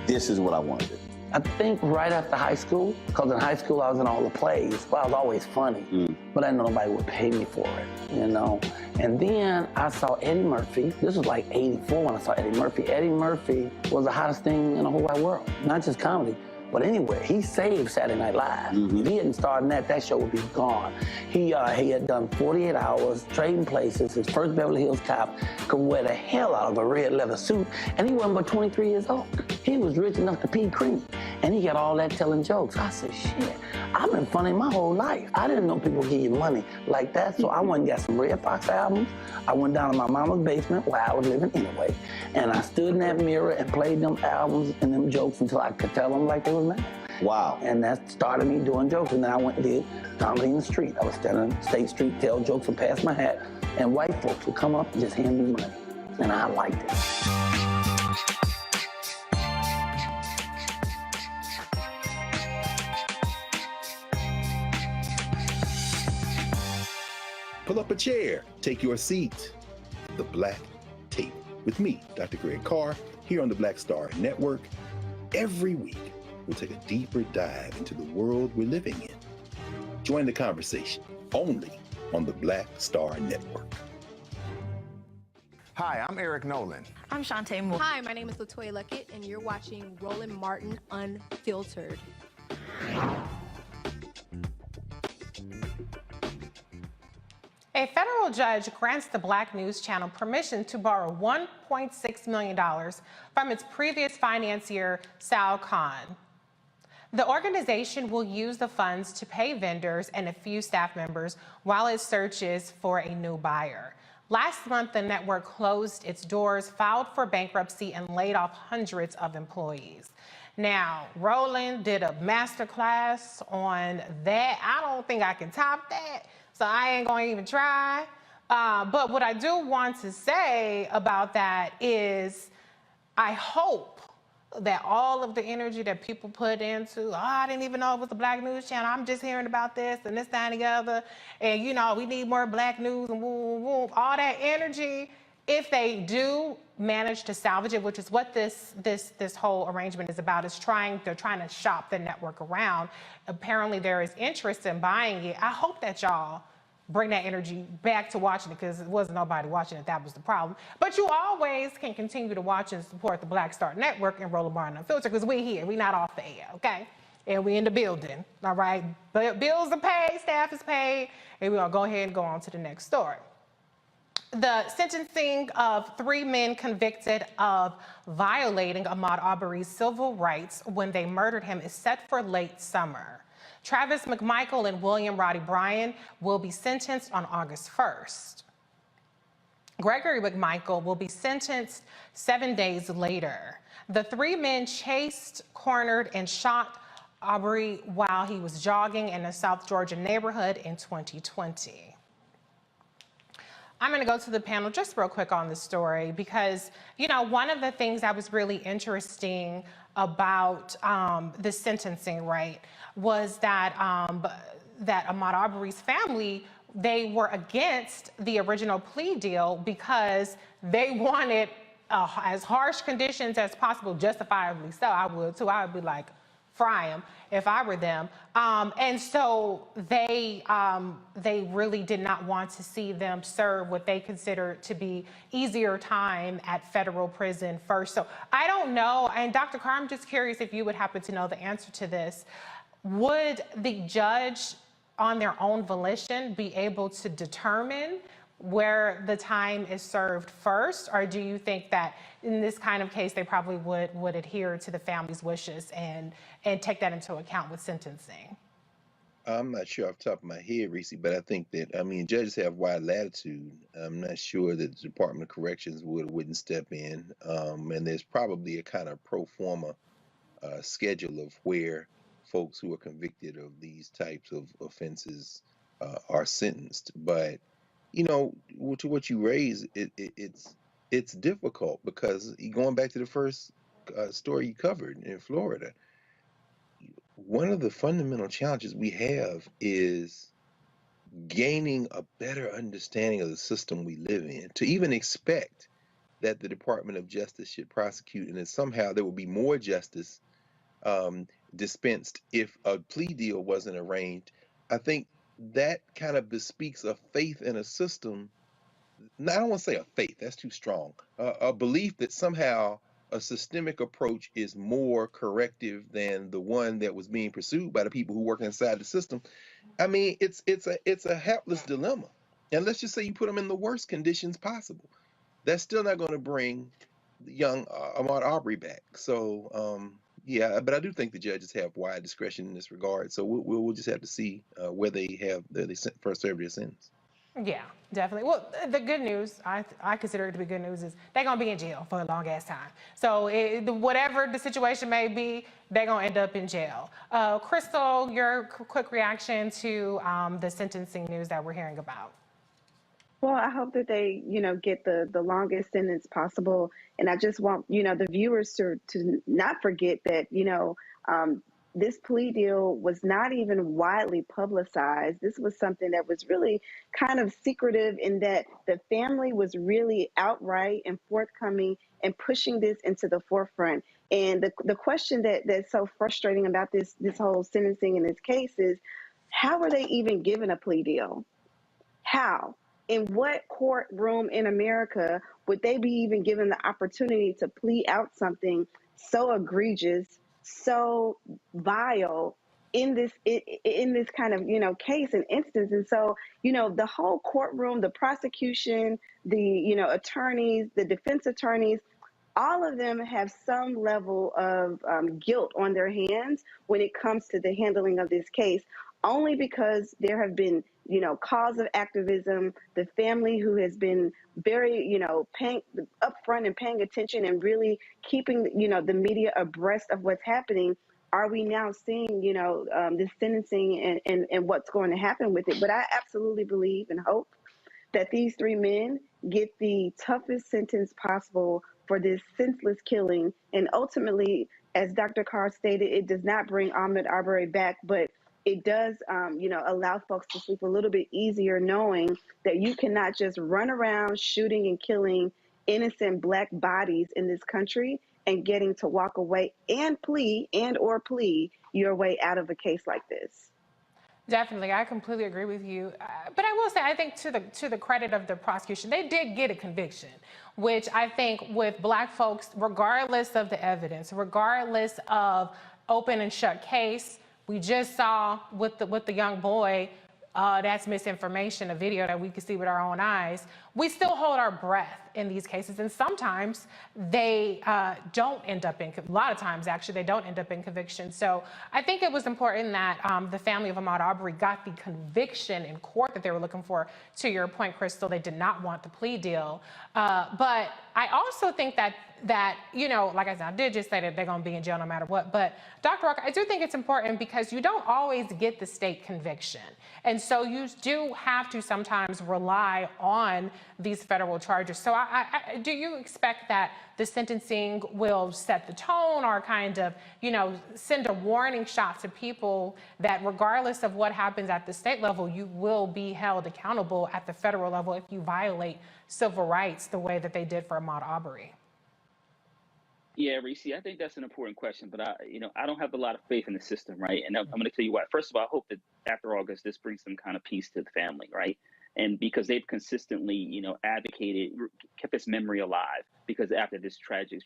this is what I wanted to do? I think right after high school, because in high school I was in all the plays. Well, I was always funny, but I didn't know nobody would pay me for it, And then I saw Eddie Murphy. This was like '84 when I saw Eddie Murphy. Eddie Murphy was the hottest thing in the whole wide world, not just comedy. But anyway, he saved Saturday Night Live. If he hadn't started that show would be gone. He had done 48 Hours, Trading Places, his first Beverly Hills Cop, could wear the hell out of a red leather suit, and he wasn't but 23 years old. He was rich enough to pee cream, and he got all that telling jokes. I said, shit, I've been funny my whole life. I didn't know people give you money like that, so I went and got some Red Fox albums. I went down to my mama's basement where I was living anyway, and I stood in that mirror and played them albums and them jokes until I could tell them like they was mad. Wow. And that started me doing jokes, and then I went and did comedy in the street. I was standing on State Street, tell jokes and pass my hat, and white folks would come up and just hand me money, and I liked it. Pull up a chair, take your seat. The Black Table with me, Dr. Greg Carr, here on the Black Star Network. Every week, we'll take a deeper dive into the world we're living in. Join the conversation only on the Black Star Network. Hi, I'm Eric Nolan. I'm Shantae Moore. Hi, my name is Latoya Luckett, and you're watching Roland Martin Unfiltered. A federal judge grants the Black News Channel permission to borrow $1.6 million from its previous financier, Sal Khan. The organization will use the funds to pay vendors and a few staff members while it searches for a new buyer. Last month, the network closed its doors, filed for bankruptcy, and laid off hundreds of employees. Now, Roland did a masterclass on that. I don't think I can top that, so I ain't gonna even try. But what I do want to say about that is I hope that all of the energy that people put into, I didn't even know it was the Black News Channel, I'm just hearing about this and this, that, and the other, and we need more Black news and woo, woo, woo, all that energy, if they do manage to salvage it, which is what this whole arrangement is about, is they're trying to shop the network around. Apparently there is interest in buying it. I hope that y'all bring that energy back to watching it, because it wasn't nobody watching it. That was the problem. But you always can continue to watch and support the Black Star Network and Roland Martin Unfiltered, because we here. We not off the air, okay? And we in the building, all right? But bills are paid, staff is paid, and we're going to go ahead and go on to the next story. The sentencing of 3 men convicted of violating Ahmaud Arbery's civil rights when they murdered him is set for late summer. Travis McMichael and William Roddy Bryan will be sentenced on August 1st. Gregory McMichael will be sentenced 7 days later. The 3 men chased, cornered, and shot Arbery while he was jogging in a South Georgia neighborhood in 2020. I'm going to go to the panel just real quick on this story because, you know, one of the things that was really interesting about the sentencing, right, was that that Ahmaud Arbery's family, they were against the original plea deal because they wanted as harsh conditions as possible, justifiably so. I would too. I would be like, fry them if I were them. And so they really did not want to see them serve what they consider to be easier time at federal prison first. So I don't know. And Dr. Carr, I'm just curious if you would happen to know the answer to this. Would the judge on their own volition be able to determine where the time is served first? Or do you think that in this kind of case, they probably would adhere to the family's wishes and take that into account with sentencing? I'm not sure off the top of my head, Reese, but I think that, I mean, judges have wide latitude. I'm not sure that the Department of Corrections wouldn't step in. And there's probably a kind of pro forma schedule of where folks who are convicted of these types of offenses are sentenced. But, you know, to what you raise, it's difficult because going back to the first story you covered in Florida, one of the fundamental challenges we have is gaining a better understanding of the system we live in. To even expect that the Department of Justice should prosecute and that somehow there will be more justice dispensed if a plea deal wasn't arranged, I think that kind of bespeaks a faith in a system. Now, I don't want to say a faith, that's too strong. A belief that somehow a systemic approach is more corrective than the one that was being pursued by the people who work inside the system. I mean, it's a helpless dilemma. And let's just say you put them in the worst conditions possible. That's still not going to bring young Ahmaud Arbery back. So, yeah, but I do think the judges have wide discretion in this regard. So we'll just have to see where they first serve their sentence. Yeah, definitely. Well, the good news, I consider it to be good news, is they're going to be in jail for a long ass time. So whatever the situation may be, they're going to end up in jail. Crystal, your quick reaction to the sentencing news that we're hearing about. Well, I hope that they, you know, get the longest sentence possible. And I just want, you know, the viewers to not forget that, you know, this plea deal was not even widely publicized. This was something that was really kind of secretive in that the family was really outright and forthcoming and pushing this into the forefront. And the question that's so frustrating about this whole sentencing in this case is, how were they even given a plea deal? How? In what courtroom in America would they be even given the opportunity to plea out something so egregious, so vile in this kind of, you know, case and instance? And so, you know, the whole courtroom, the prosecution, the, you know, attorneys, the defense attorneys, all of them have some level of guilt on their hands when it comes to the handling of this case, only because there have been, you know, cause of activism, the family who has been very, you know, paying upfront and paying attention and really keeping, you know, the media abreast of what's happening. Are we now seeing, you know, this sentencing and what's going to happen with it? But I absolutely believe and hope that these three men get the toughest sentence possible for this senseless killing. And ultimately, as Dr. Carr stated, it does not bring Ahmaud Arbery back, but it does, you know, allow folks to sleep a little bit easier knowing that you cannot just run around shooting and killing innocent Black bodies in this country and getting to walk away and plea your way out of a case like this. Definitely, I completely agree with you. But I will say, I think to the credit of the prosecution, they did get a conviction, which I think with Black folks, regardless of the evidence, regardless of open and shut case, we just saw with the young boy, that's misinformation, a video that we could see with our own eyes. We still hold our breath in these cases, and sometimes they don't end up in, a lot of times actually, they don't end up in conviction. So I think it was important that the family of Ahmaud Arbery got the conviction in court that they were looking for. To your point, Crystal, they did not want the plea deal. But I also think that, you know, like I said, I did just say that they're going to be in jail no matter what. But Dr. Rock, I do think it's important because you don't always get the state conviction. And so you do have to sometimes rely on these federal charges. So do you expect that the sentencing will set the tone or kind of, you know, send a warning shot to people that regardless of what happens at the state level, you will be held accountable at the federal level if you violate civil rights the way that they did for Ahmaud Arbery? Yeah, Reese, I think that's an important question, but I don't have a lot of faith in the system, right? And I'm going to tell you why. First of all, I hope that after August, this brings some kind of peace to the family, right? And because they've consistently, you know, advocated, kept this memory alive because after this tragic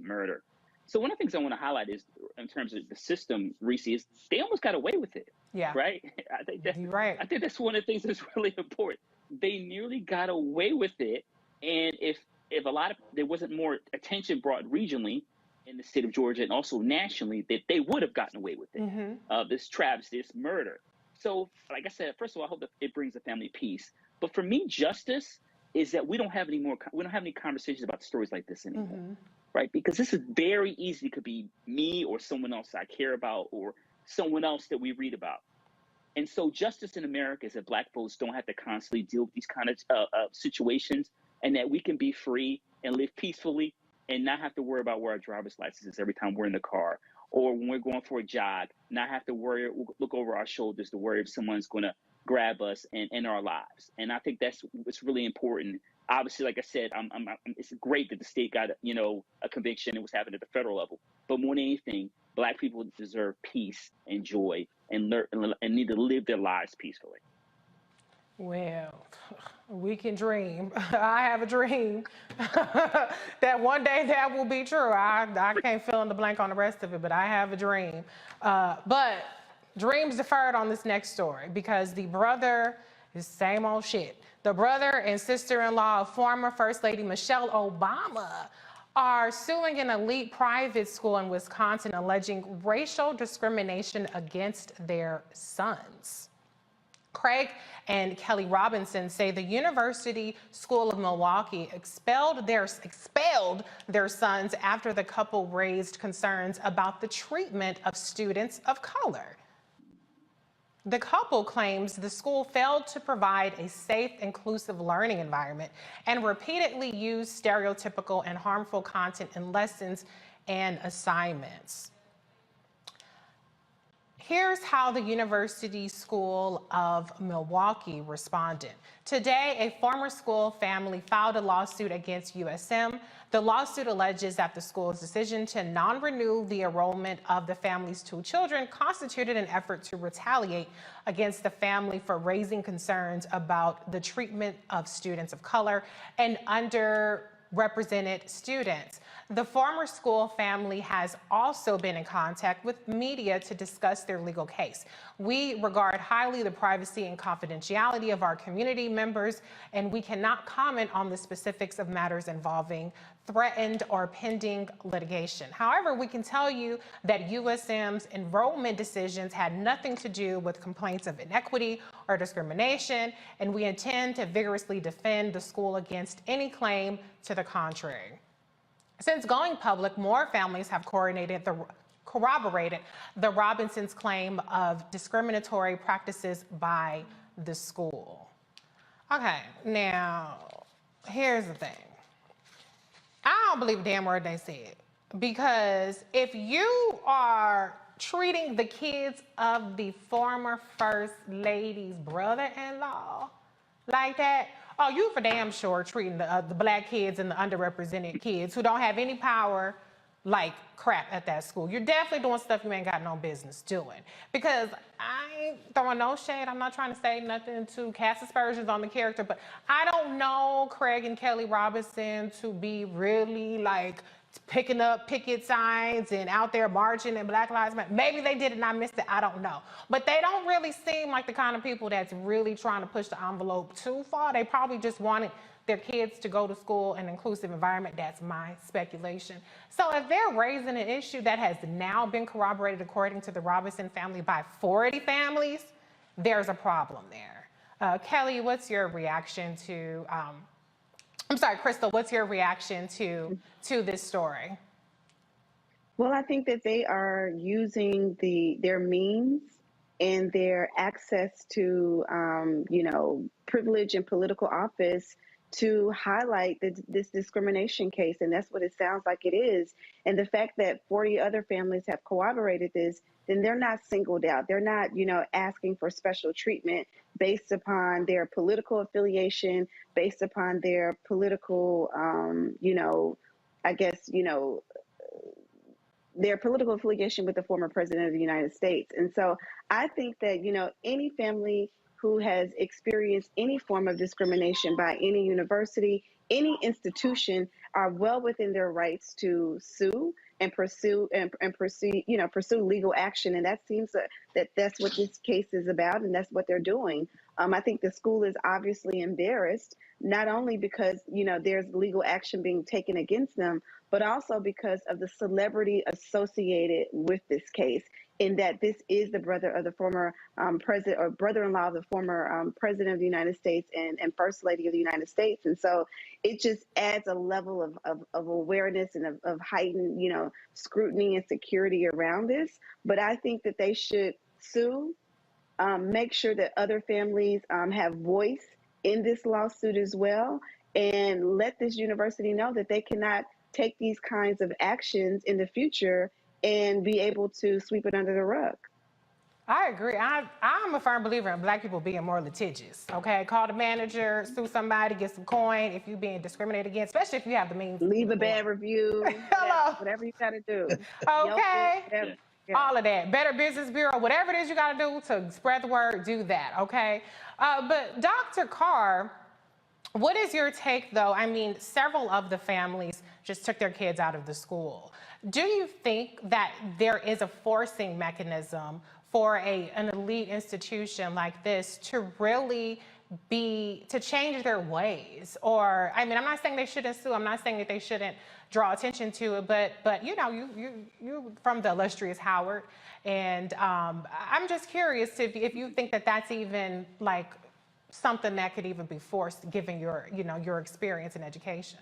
murder. So one of the things I want to highlight is in terms of the system, Reese, is they almost got away with it. Yeah. Right? I think You're right. I think that's one of the things that's really important. They nearly got away with it. And if there wasn't more attention brought regionally in the state of Georgia and also nationally, that they would have gotten away with it. This travesty, this murder. So, like I said, first of all, I hope that it brings the family peace. But for me, justice is that we don't have any conversations about stories like this anymore, right? Because this is very easy. It could be me or someone else I care about or someone else that we read about. And so justice in America is that Black folks don't have to constantly deal with these kind of situations, and that we can be free and live peacefully and not have to worry about where our driver's license is every time we're in the car or when we're going for a jog, not have to look over our shoulders to worry if someone's going to grab us and end our lives. And I think that's what's really important. Obviously, like I said, it's great that the state got, you know, a conviction. It was happening at the federal level. But more than anything, Black people deserve peace and joy and need to live their lives peacefully. Well, we can dream. I have a dream that one day that will be true. I can't fill in the blank on the rest of it, but I have a dream. But dreams deferred on this next story because the brother is same old shit. The brother and sister-in-law of former First Lady Michelle Obama are suing an elite private school in Wisconsin alleging racial discrimination against their sons. Craig and Kelly Robinson say the University School of Milwaukee expelled their sons after the couple raised concerns about the treatment of students of color. The couple claims the school failed to provide a safe, inclusive learning environment and repeatedly used stereotypical and harmful content in lessons and assignments. Here's how the University School of Milwaukee responded. Today, a former school family filed a lawsuit against USM. The lawsuit alleges that the school's decision to non-renew the enrollment of the family's 2 children constituted an effort to retaliate against the family for raising concerns about the treatment of students of color and underrepresented students. The former school family has also been in contact with media to discuss their legal case. We regard highly the privacy and confidentiality of our community members, and we cannot comment on the specifics of matters involving threatened or pending litigation. However, we can tell you that USM's enrollment decisions had nothing to do with complaints of inequity or discrimination, and we intend to vigorously defend the school against any claim to the contrary. Since going public, more families have corroborated the Robinsons' claim of discriminatory practices by the school. Okay, now, here's the thing. I don't believe a damn word they said, because if you are treating the kids of the former First Lady's brother-in-law like that, oh, you for damn sure treating the Black kids and the underrepresented kids who don't have any power like crap at that school. You're definitely doing stuff you ain't got no business doing. Because I ain't throwing no shade. I'm not trying to say nothing to cast aspersions on the character, but I don't know Craig and Kelly Robinson to be really like picking up picket signs and out there marching in Black Lives Matter. Maybe they did it and I missed it, I don't know. But they don't really seem like the kind of people that's really trying to push the envelope too far. They probably just wanted their kids to go to school in an inclusive environment. That's my speculation. So if they're raising an issue that has now been corroborated, according to the Robinson family, by 40 families, there's a problem there. Kelly, what's your reaction to, I'm sorry, Crystal, what's your reaction to this story? Well, I think that they are using their means and their access to, privilege and political office to highlight this discrimination case. And that's what it sounds like it is. And the fact that 40 other families have corroborated this, then they're not singled out. They're not, asking for special treatment based upon their political affiliation, based upon their political, their political affiliation with the former president of the United States. And so I think that, any family who has experienced any form of discrimination by any university, any institution, are well within their rights to sue and pursue legal action. And that seems that that's what this case is about, and that's what they're doing. I think the school is obviously embarrassed, not only because, there's legal action being taken against them, but also because of the celebrity associated with this case, in that this is the brother of the former president, or brother-in-law of the former president of the United States and First Lady of the United States. And so it just adds a level of awareness and of heightened, scrutiny and security around this. But I think that they should sue, make sure that other families have voice in this lawsuit as well, and let this university know that they cannot take these kinds of actions in the future and be able to sweep it under the rug. I agree. I'm a firm believer in Black people being more litigious, okay? Call the manager, sue somebody, get some coin if you're being discriminated against, especially if you have the means. Leave a bad review. Hello. Whatever you got to do. Okay. All of that. Better Business Bureau, whatever it is you got to do to spread the word, do that, okay? But Dr. Carr, what is your take, though? I mean, several of the families just took their kids out of the school. Do you think that there is a forcing mechanism for an elite institution like this to really to change their ways? Or, I mean, I'm not saying they shouldn't sue. I'm not saying that they shouldn't draw attention to it, but you from the illustrious Howard, and I'm just curious if you think that that's even like something that could even be forced, given your experience in education.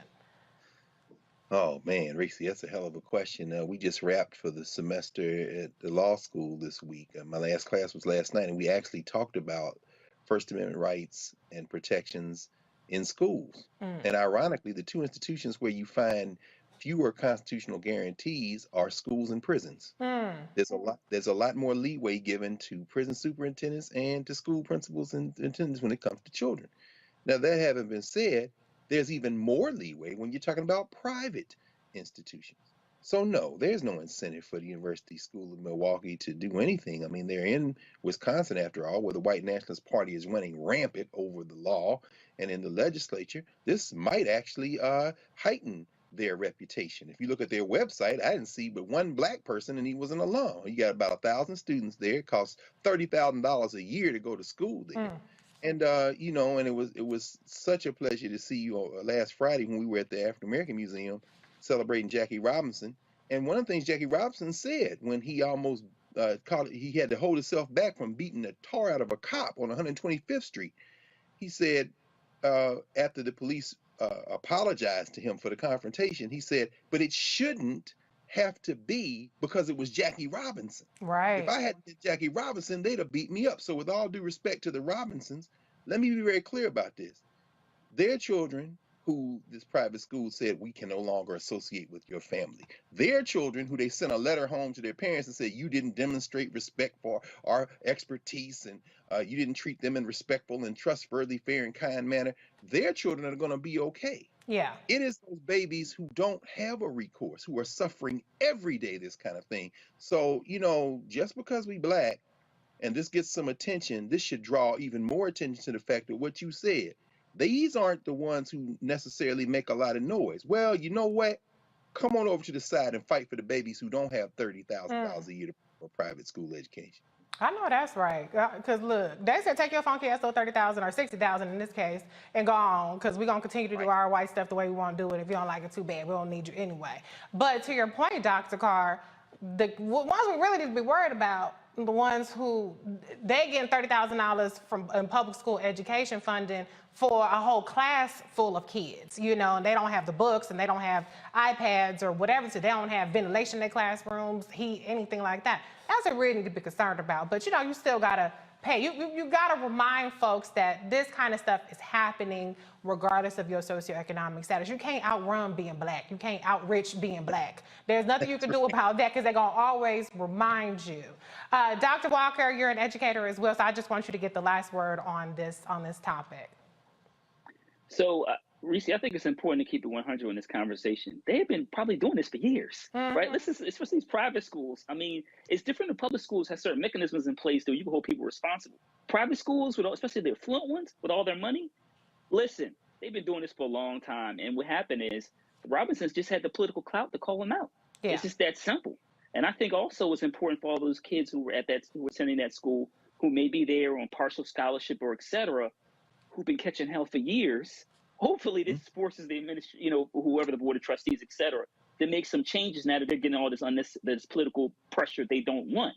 Oh man, Reese, that's a hell of a question. We just wrapped for the semester at the law school this week. My last class was last night, and we actually talked about First Amendment rights and protections in schools. And ironically, the two institutions where you find fewer constitutional guarantees are schools and prisons. There's a lot more leeway given to prison superintendents and to school principals and attendants when it comes to children. Now, that having been said, there's even more leeway when you're talking about private institutions. So no, there's no incentive for the University School of Milwaukee to do anything. I mean, they're in Wisconsin, after all, where the white nationalist party is running rampant over the law and in the legislature. This might actually heighten their reputation. If you look at their website, I didn't see but one Black person, and he was an alum. You got about 1,000 students there. It costs $30,000 a year to go to school there. And and it was such a pleasure to see you last Friday when we were at the African American Museum celebrating Jackie Robinson. And one of the things Jackie Robinson said when he almost he had to hold himself back from beating the tar out of a cop on 125th Street. He said after the police apologized to him for the confrontation, he said, "But it shouldn't have to be because it was Jackie Robinson. Right. If I hadn't been Jackie Robinson, they'd have beat me up." So with all due respect to the Robinsons, let me be very clear about this. Their children who this private school said we can no longer associate with your family. Their children who they sent a letter home to their parents and said you didn't demonstrate respect for our expertise and you didn't treat them in respectful and trustworthy, fair and kind manner. Their children are going to be okay. Yeah. It is those babies who don't have a recourse, who are suffering every day this kind of thing. So, just because we Black and this gets some attention, this should draw even more attention to the fact that what you said, these aren't the ones who necessarily make a lot of noise. Well, you know what? Come on over to the side and fight for the babies who don't have $30,000 a year for private school education. I know that's right. Because look, they said take your funky ass to 30,000 or 60,000 in this case and go on, because we're going to continue to do our white stuff the way we want to do it. If you don't like it, too bad. We don't need you anyway. But to your point, Dr. Carr, the ones we really need to be worried about, the ones who, they getting $30,000 from public school education funding for a whole class full of kids, you know, and they don't have the books and they don't have iPads or whatever, so they don't have ventilation in their classrooms, heat, anything like that. That's what we really need to be concerned about. But, you know, you still got to pay. You got to remind folks that this kind of stuff is happening regardless of your socioeconomic status. You can't outrun being black. You can't outrich being black. There's nothing you can do about that, because they're going to always remind you. Dr. Walker, you're an educator as well, so I just want you to get the last word on this topic. So, Reese, I think it's important to keep it 100 in this conversation. They have been probably doing this for years, right? Listen, especially these private schools. I mean, it's different than public schools have certain mechanisms in place that you can hold people responsible. Private schools, especially the affluent ones, with all their money, listen, they've been doing this for a long time. And what happened is Robinsons just had the political clout to call them out. Yeah. It's just that simple. And I think also it's important for all those kids who were attending that school, who may be there on partial scholarship or et cetera, who've been catching hell for years. Hopefully this forces the administration, whoever the board of trustees, et cetera, to make some changes now that they're getting all this political pressure they don't want.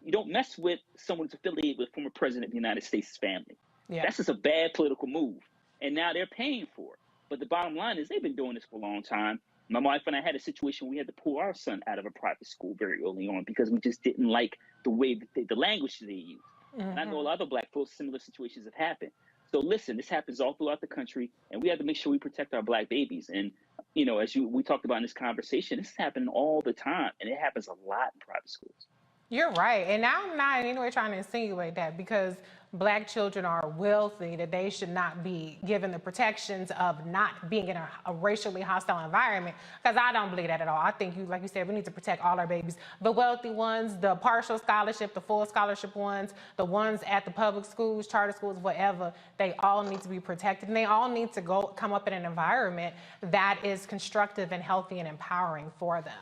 You don't mess with someone who's affiliated with former president of the United States' family. Yeah. That's just a bad political move. And now they're paying for it. But the bottom line is they've been doing this for a long time. My wife and I had a situation, we had to pull our son out of a private school very early on because we just didn't like the way that the language they used. And I know a lot of other black folks, similar situations have happened. So listen, this happens all throughout the country, and we have to make sure we protect our black babies. And, as we talked about in this conversation, this is happening all the time, and it happens a lot in private schools. You're right. And I'm not in any way trying to insinuate that because black children are wealthy, that they should not be given the protections of not being in a racially hostile environment, because I don't believe that at all. I think, like you said, we need to protect all our babies. The wealthy ones, the partial scholarship, the full scholarship ones, the ones at the public schools, charter schools, whatever, they all need to be protected. And they all need to come up in an environment that is constructive and healthy and empowering for them.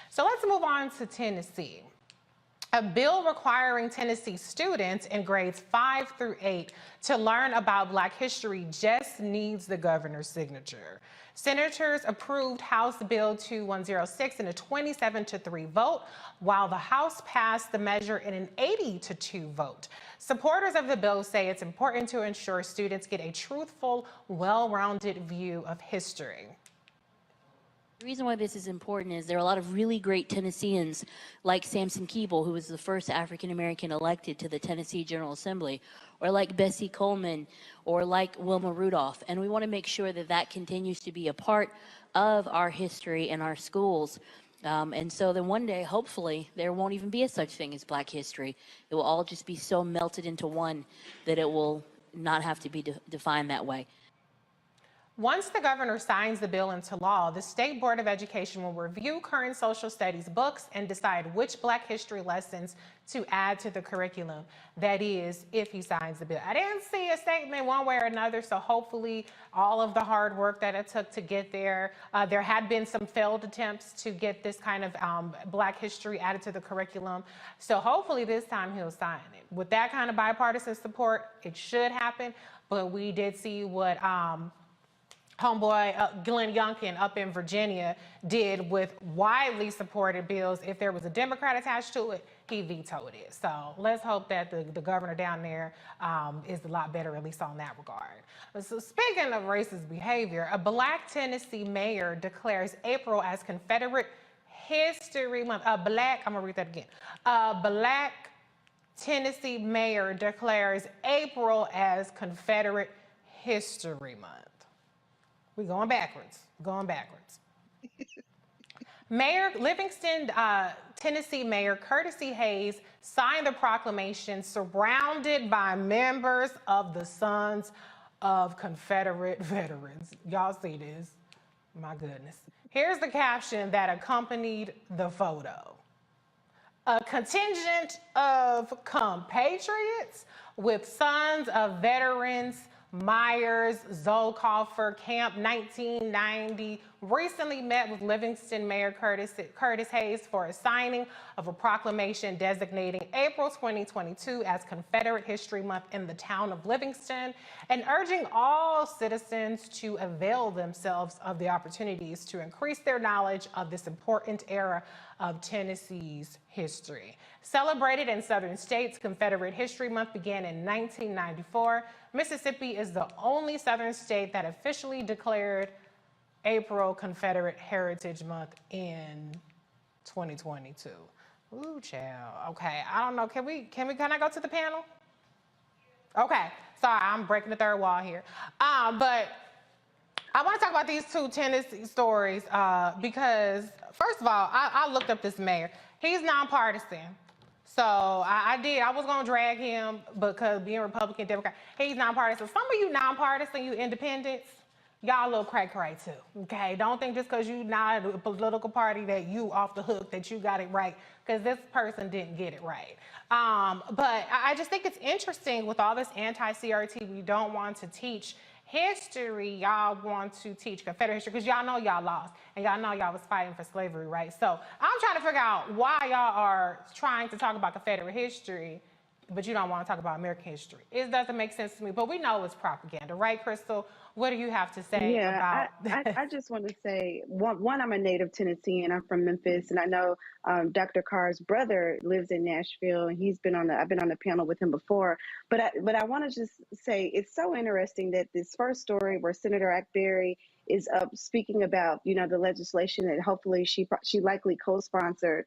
So let's move on to Tennessee. A bill requiring Tennessee students in grades 5 through 8 to learn about Black history just needs the governor's signature. Senators approved House Bill 2106 in a 27-3 vote, while the House passed the measure in an 80-2 vote. Supporters of the bill say it's important to ensure students get a truthful, well-rounded view of history. The reason why this is important is there are a lot of really great Tennesseans like Samson Keeble, who was the first African-American elected to the Tennessee General Assembly, or like Bessie Coleman, or like Wilma Rudolph. And we want to make sure that that continues to be a part of our history and our schools. And so then one day, hopefully, there won't even be a such thing as Black history. It will all just be so melted into one that it will not have to be defined that way. Once the governor signs the bill into law, the State Board of Education will review current social studies books and decide which Black history lessons to add to the curriculum. That is, if he signs the bill. I didn't see a statement one way or another, so hopefully all of the hard work that it took to get there, there had been some failed attempts to get this kind of Black history added to the curriculum. So hopefully this time he'll sign it. With that kind of bipartisan support, it should happen, but we did see what homeboy Glenn Youngkin up in Virginia did with widely supported bills. If there was a Democrat attached to it, he vetoed it. So let's hope that the governor down there is a lot better, at least on that regard. So speaking of racist behavior, a Black Tennessee mayor declares April as Confederate History Month. I'm gonna read that again. A Black Tennessee mayor declares April as Confederate History Month. We're going backwards, Mayor Livingston, Tennessee Mayor Curtis E. Hayes signed the proclamation surrounded by members of the Sons of Confederate Veterans. Y'all see this? My goodness. Here's the caption that accompanied the photo. A contingent of compatriots with Sons of Veterans Myers, Zolkoffer, Camp 1990 recently met with Livingston Mayor Curtis Hayes for a signing of a proclamation designating April 2022 as Confederate History Month in the town of Livingston and urging all citizens to avail themselves of the opportunities to increase their knowledge of this important era of Tennessee's history. Celebrated in southern states, Confederate History Month began in 1994. Mississippi is the only southern state that officially declared April Confederate Heritage Month in 2022. Ooh, child. Okay, I don't know. Can I go to the panel? Okay, sorry, I'm breaking the third wall here. But I want to talk about these two Tennessee stories because, first of all, I looked up this mayor. He's nonpartisan. So I did. I was going to drag him because being Republican, Democrat, he's nonpartisan. Some of you nonpartisan, you independents, y'all a little cray-cray too, okay? Don't think just because you not a political party that you off the hook, that you got it right, because this person didn't get it right. But I just think it's interesting with all this anti-CRT, we don't want to teach history, y'all want to teach Confederate history, because y'all know y'all lost, and y'all know y'all was fighting for slavery, right? So I'm trying to figure out why y'all are trying to talk about Confederate history, but you don't want to talk about American history. It doesn't make sense to me, but we know it's propaganda, right, Crystal? What do you have to say about that? I just want to say, one, I'm a native Tennessean. I'm from Memphis, and I know Dr. Carr's brother lives in Nashville, and I've been on the panel with him before. But I want to just say it's so interesting that this first story where Senator Ackberry is up speaking about, the legislation that hopefully she likely co-sponsored.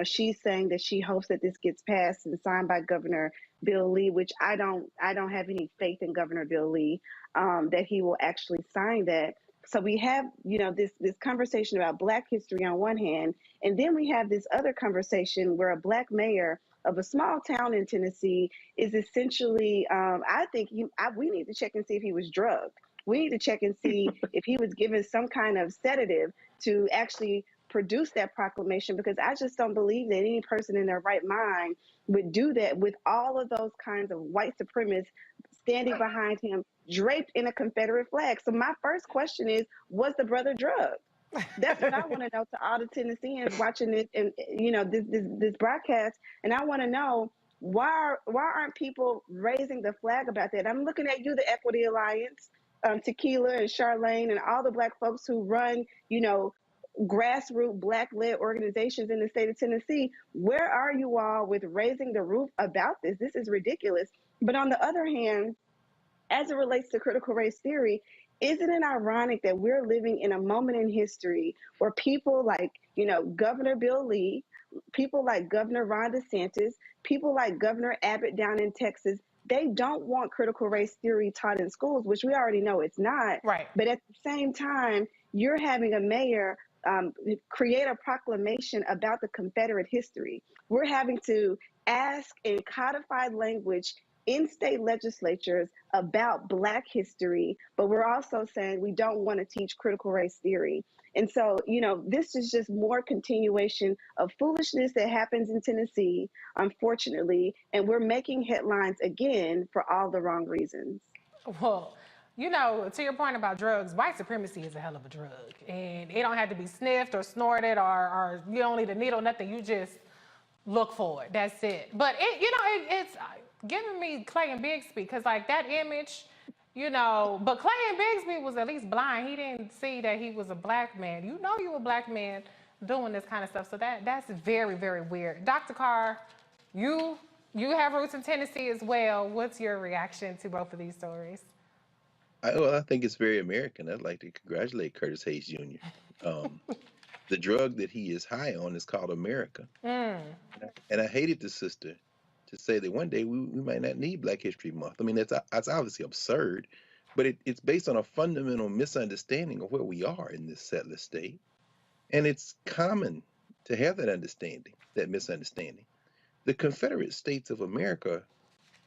She's saying that she hopes that this gets passed and signed by Governor Bill Lee, which I don't have any faith in Governor Bill Lee, that he will actually sign that. So we have, this conversation about Black history on one hand, and then we have this other conversation where a Black mayor of a small town in Tennessee is essentially, I think we need to check and see if he was drugged. We need to check and see if he was given some kind of sedative to actually produce that proclamation, because I just don't believe that any person in their right mind would do that with all of those kinds of white supremacists standing behind him, draped in a Confederate flag. So my first question is, was the brother drugged? That's what I want to know, to all the Tennesseans watching this and this broadcast. And I want to know, why aren't people raising the flag about that? I'm looking at you, the Equity Alliance, Tequila and Charlene, and all the Black folks who run, grassroots Black-led organizations in the state of Tennessee. Where are you all with raising the roof about this? This is ridiculous. But on the other hand, as it relates to critical race theory, isn't it ironic that we're living in a moment in history where people like, Governor Bill Lee, people like Governor Ron DeSantis, people like Governor Abbott down in Texas, they don't want critical race theory taught in schools, which we already know it's not. Right. But at the same time, you're having a mayor create a proclamation about the Confederate history. We're having to ask in codified language in state legislatures about Black history, but we're also saying we don't want to teach critical race theory. And so, this is just more continuation of foolishness that happens in Tennessee, unfortunately, and we're making headlines again for all the wrong reasons. Well, to your point about drugs, white supremacy is a hell of a drug. And it don't have to be sniffed or snorted or you don't need a needle, nothing. You just look for it. That's it. But, it's giving me Clay and Bigsby, because, that image, but Clay and Bigsby was at least blind. He didn't see that he was a Black man. You were a Black man doing this kind of stuff. So that's very, very weird. Dr. Carr, you have roots in Tennessee as well. What's your reaction to both of these stories? I think it's very American. I'd like to congratulate Curtis Hayes Jr. The drug that he is high on is called America. And I hated the sister to say that one day we might not need Black History Month. I mean, that's obviously absurd, but it's based on a fundamental misunderstanding of where we are in this settler state. And it's common to have that understanding, that misunderstanding. The Confederate States of America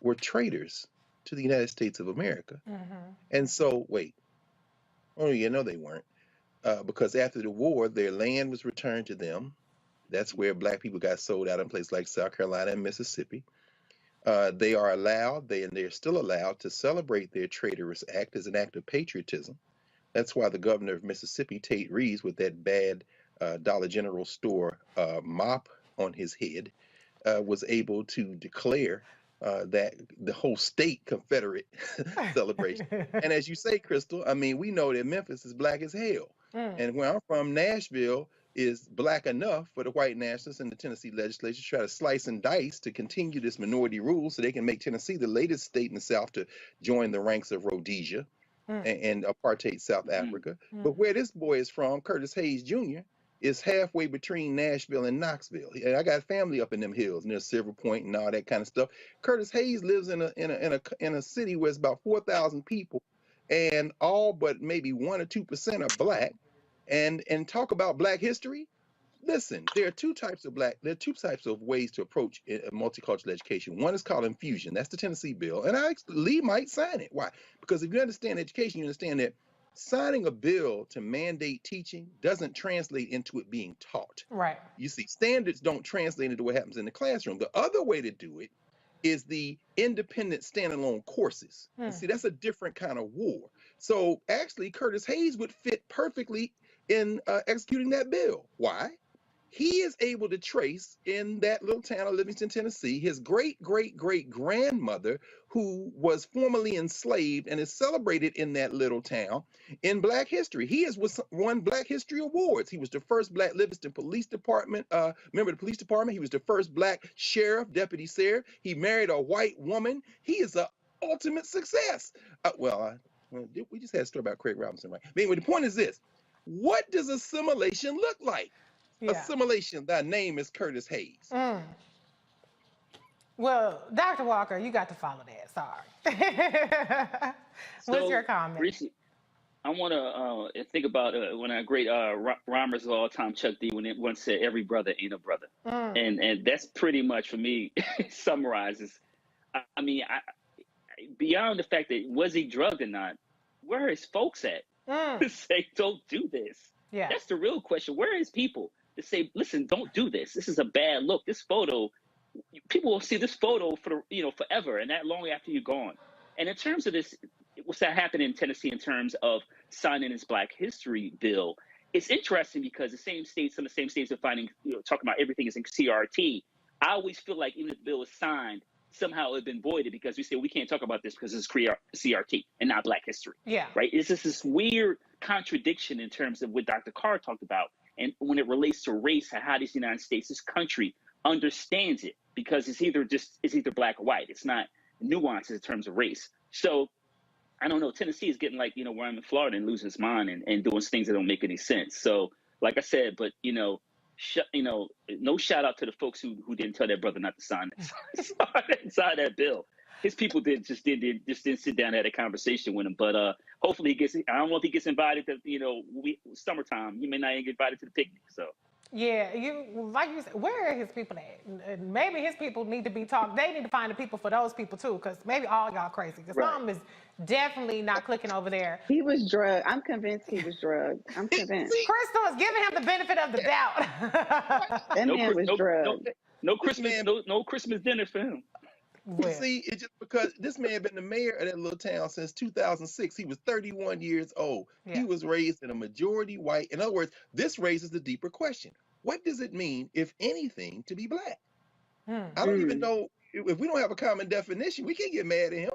were traitors to the United States of America. And so, wait, they weren't. Because after the war, their land was returned to them. That's where Black people got sold out in places like South Carolina and Mississippi. They are allowed, they're still allowed to celebrate their traitorous act as an act of patriotism. That's why the governor of Mississippi, Tate Reeves, with that bad Dollar General store mop on his head, was able to declare that the whole state Confederate celebration. And as you say, Crystal, I mean, we know that Memphis is black as hell. And where I'm from, Nashville is black enough for the white nationalists and the Tennessee legislature to try to slice and dice to continue this minority rule so they can make Tennessee the latest state in the South to join the ranks of Rhodesia and apartheid South Africa. But where this boy is from, Curtis Hayes Jr., is halfway between Nashville and Knoxville. And I got family up in them hills near Silver Point and all that kind of stuff. Curtis Hayes lives in a city where it's about 4,000 people, and all but maybe 1 or 2% are black. And talk about black history. Listen, there are two types of ways to approach multicultural education. One is called infusion. That's the Tennessee bill. And Lee might sign it. Why? Because if you understand education, you understand that signing a bill to mandate teaching doesn't translate into it being taught. Right. You see, standards don't translate into what happens in the classroom. The other way to do it is the independent standalone courses. You see, that's a different kind of war. So actually, Curtis Hayes would fit perfectly in executing that bill. Why? He is able to trace in that little town of Livingston, Tennessee, his great-great-great-grandmother who was formerly enslaved and is celebrated in that little town in Black history. He has won Black History Awards. He was the first Black Livingston Police Department member of the police department. He was the first Black sheriff, deputy sheriff. He married a white woman. He is an ultimate success. We just had a story about Craig Robinson, right? But anyway, the point is this. What does assimilation look like? Assimilation, thy name is Curtis Hayes. Well, Dr. Walker, you got to follow that. Sorry. What's your comment? Reese, I want to think about one of our great rhymers of all time, Chuck D, when it once said, "Every brother ain't a brother," and that's pretty much for me summarizes. I mean, beyond the fact that was he drugged or not, where are his folks at to say don't do this? Yeah, that's the real question. Where are his people to say, listen, don't do this. This is a bad look. This photo, people will see this photo for forever, and that long after you're gone. And in terms of this, what's that happened in Tennessee in terms of signing this Black History bill? It's interesting because some of the same states are finding, talking about everything is in CRT. I always feel like even if the bill is signed, somehow it's been voided because we say we can't talk about this because it's CRT and not Black history. Yeah. Right? It's just this weird contradiction in terms of what Dr. Carr talked about. And when it relates to race and how this United States, this country understands it, because it's either black or white. It's not nuances in terms of race. So I don't know. Tennessee is getting like, where I'm in Florida and losing his mind and doing things that don't make any sense. So like I said, but no shout out to the folks who didn't tell their brother not to sign that bill. His people didn't sit down and had a conversation with him. But hopefully he gets. I don't know if he gets invited to summertime. He may not even get invited to the picnic. So. Yeah, like you said, where are his people at? Maybe his people need to be talked. They need to find the people for those people too, because maybe all y'all crazy. Because something is definitely not clicking over there. He was drugged. I'm convinced he was drugged. I'm convinced. Crystal is giving him the benefit of the doubt. That man was drugged. No Christmas dinner for him. You see, it's just because this man been the mayor of that little town since 2006. He was 31 years old. Yeah. He was raised in a majority white. In other words, this raises the deeper question. What does it mean, if anything, to be Black? I don't even know. If we don't have a common definition, we can't get mad at him.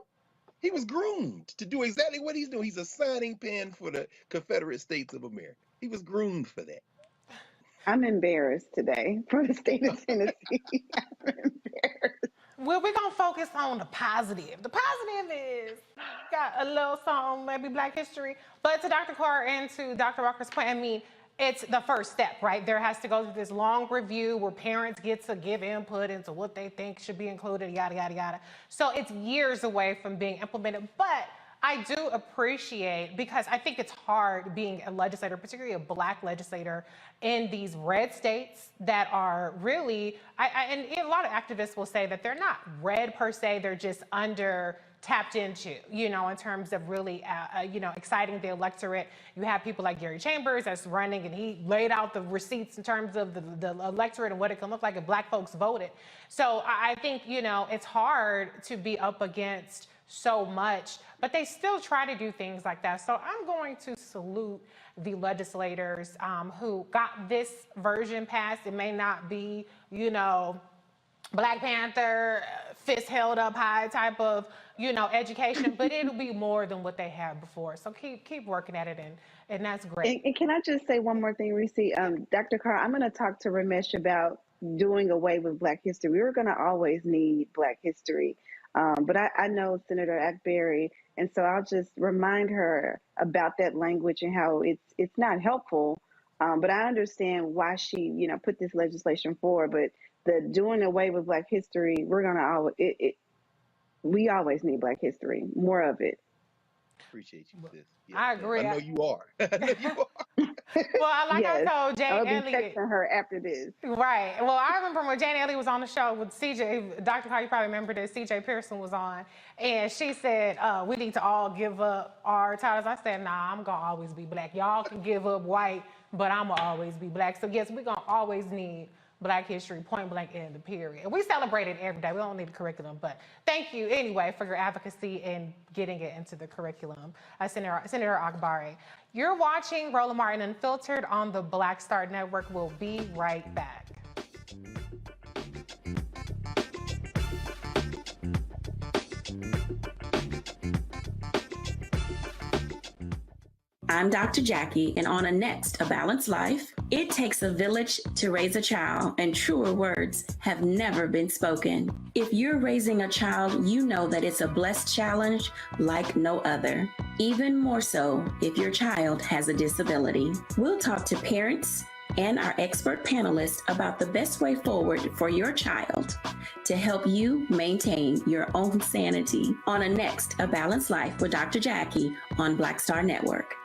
He was groomed to do exactly what he's doing. He's a signing pen for the Confederate States of America. He was groomed for that. I'm embarrassed today for the state of Tennessee. I'm embarrassed. Well, we're going to focus on the positive. The positive is got a little song, maybe Black history. But to Dr. Carr and to Dr. Walker's point, I mean, it's the first step, right? There has to go through this long review where parents get to give input into what they think should be included, yada, yada, yada. So it's years away from being implemented. But I do appreciate, because I think it's hard being a legislator, particularly a Black legislator in these red states that are really, and a lot of activists will say that they're not red per se, they're just under tapped into, in terms of really, exciting the electorate. You have people like Gary Chambers that's running, and he laid out the receipts in terms of the electorate and what it can look like if Black folks voted. So I think, it's hard to be up against so much, but they still try to do things like that. So I'm going to salute the legislators who got this version passed. It may not be, you know, Black Panther, fist held up high type of, you know, education, but it'll be more than what they had before. So keep working at it, and that's great. And can I just say one more thing, Reese? Dr. Carr, I'm going to talk to Ramesh about doing away with Black history. We were going to always need Black history, but I know Senator Akberry, and so I'll just remind her about that language and how it's not helpful. But I understand why she, you know, put this legislation forward. But the doing away with Black history, we're going to always we always need Black history, more of it. Appreciate you, sis. Yeah, I agree. I know you are. I know you are. Well, like yes, I told Jane I'll be Elliott. texting her after this. Right. Well, I remember when Jane Elliott was on the show with CJ, Dr. Carr, you probably remember this, CJ Pearson was on, and she said, we need to all give up our titles. I said, nah, I'm going to always be Black. Y'all can give up white, but I'm going to always be Black. So, yes, we're going to always need Black history, point blank, end of period. And we celebrate it every day. We don't need a curriculum, but thank you anyway for your advocacy and getting it into the curriculum. Senator Akbari. You're watching Roland Martin Unfiltered on the Black Star Network. We'll be right back. I'm Dr. Jackie, and on A Balanced Life, it takes a village to raise a child, and truer words have never been spoken. If you're raising a child, you know that it's a blessed challenge like no other. Even more so if your child has a disability. We'll talk to parents and our expert panelists about the best way forward for your child to help you maintain your own sanity on A Balanced Life with Dr. Jackie on Black Star Network.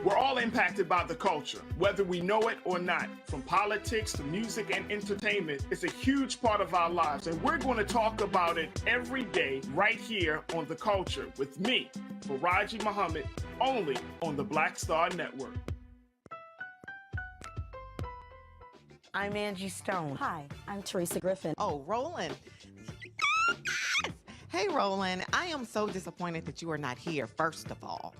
We're all impacted by the culture, whether we know it or not. From politics to music and entertainment, it's a huge part of our lives, and we're going to talk about it every day right here on The Culture with me, Faraji Muhammad, only on the Black Star Network. I'm Angie Stone. Hi, I'm Teresa Griffin. Oh, Roland. Hey, Roland, I am so disappointed that you are not here, first of all.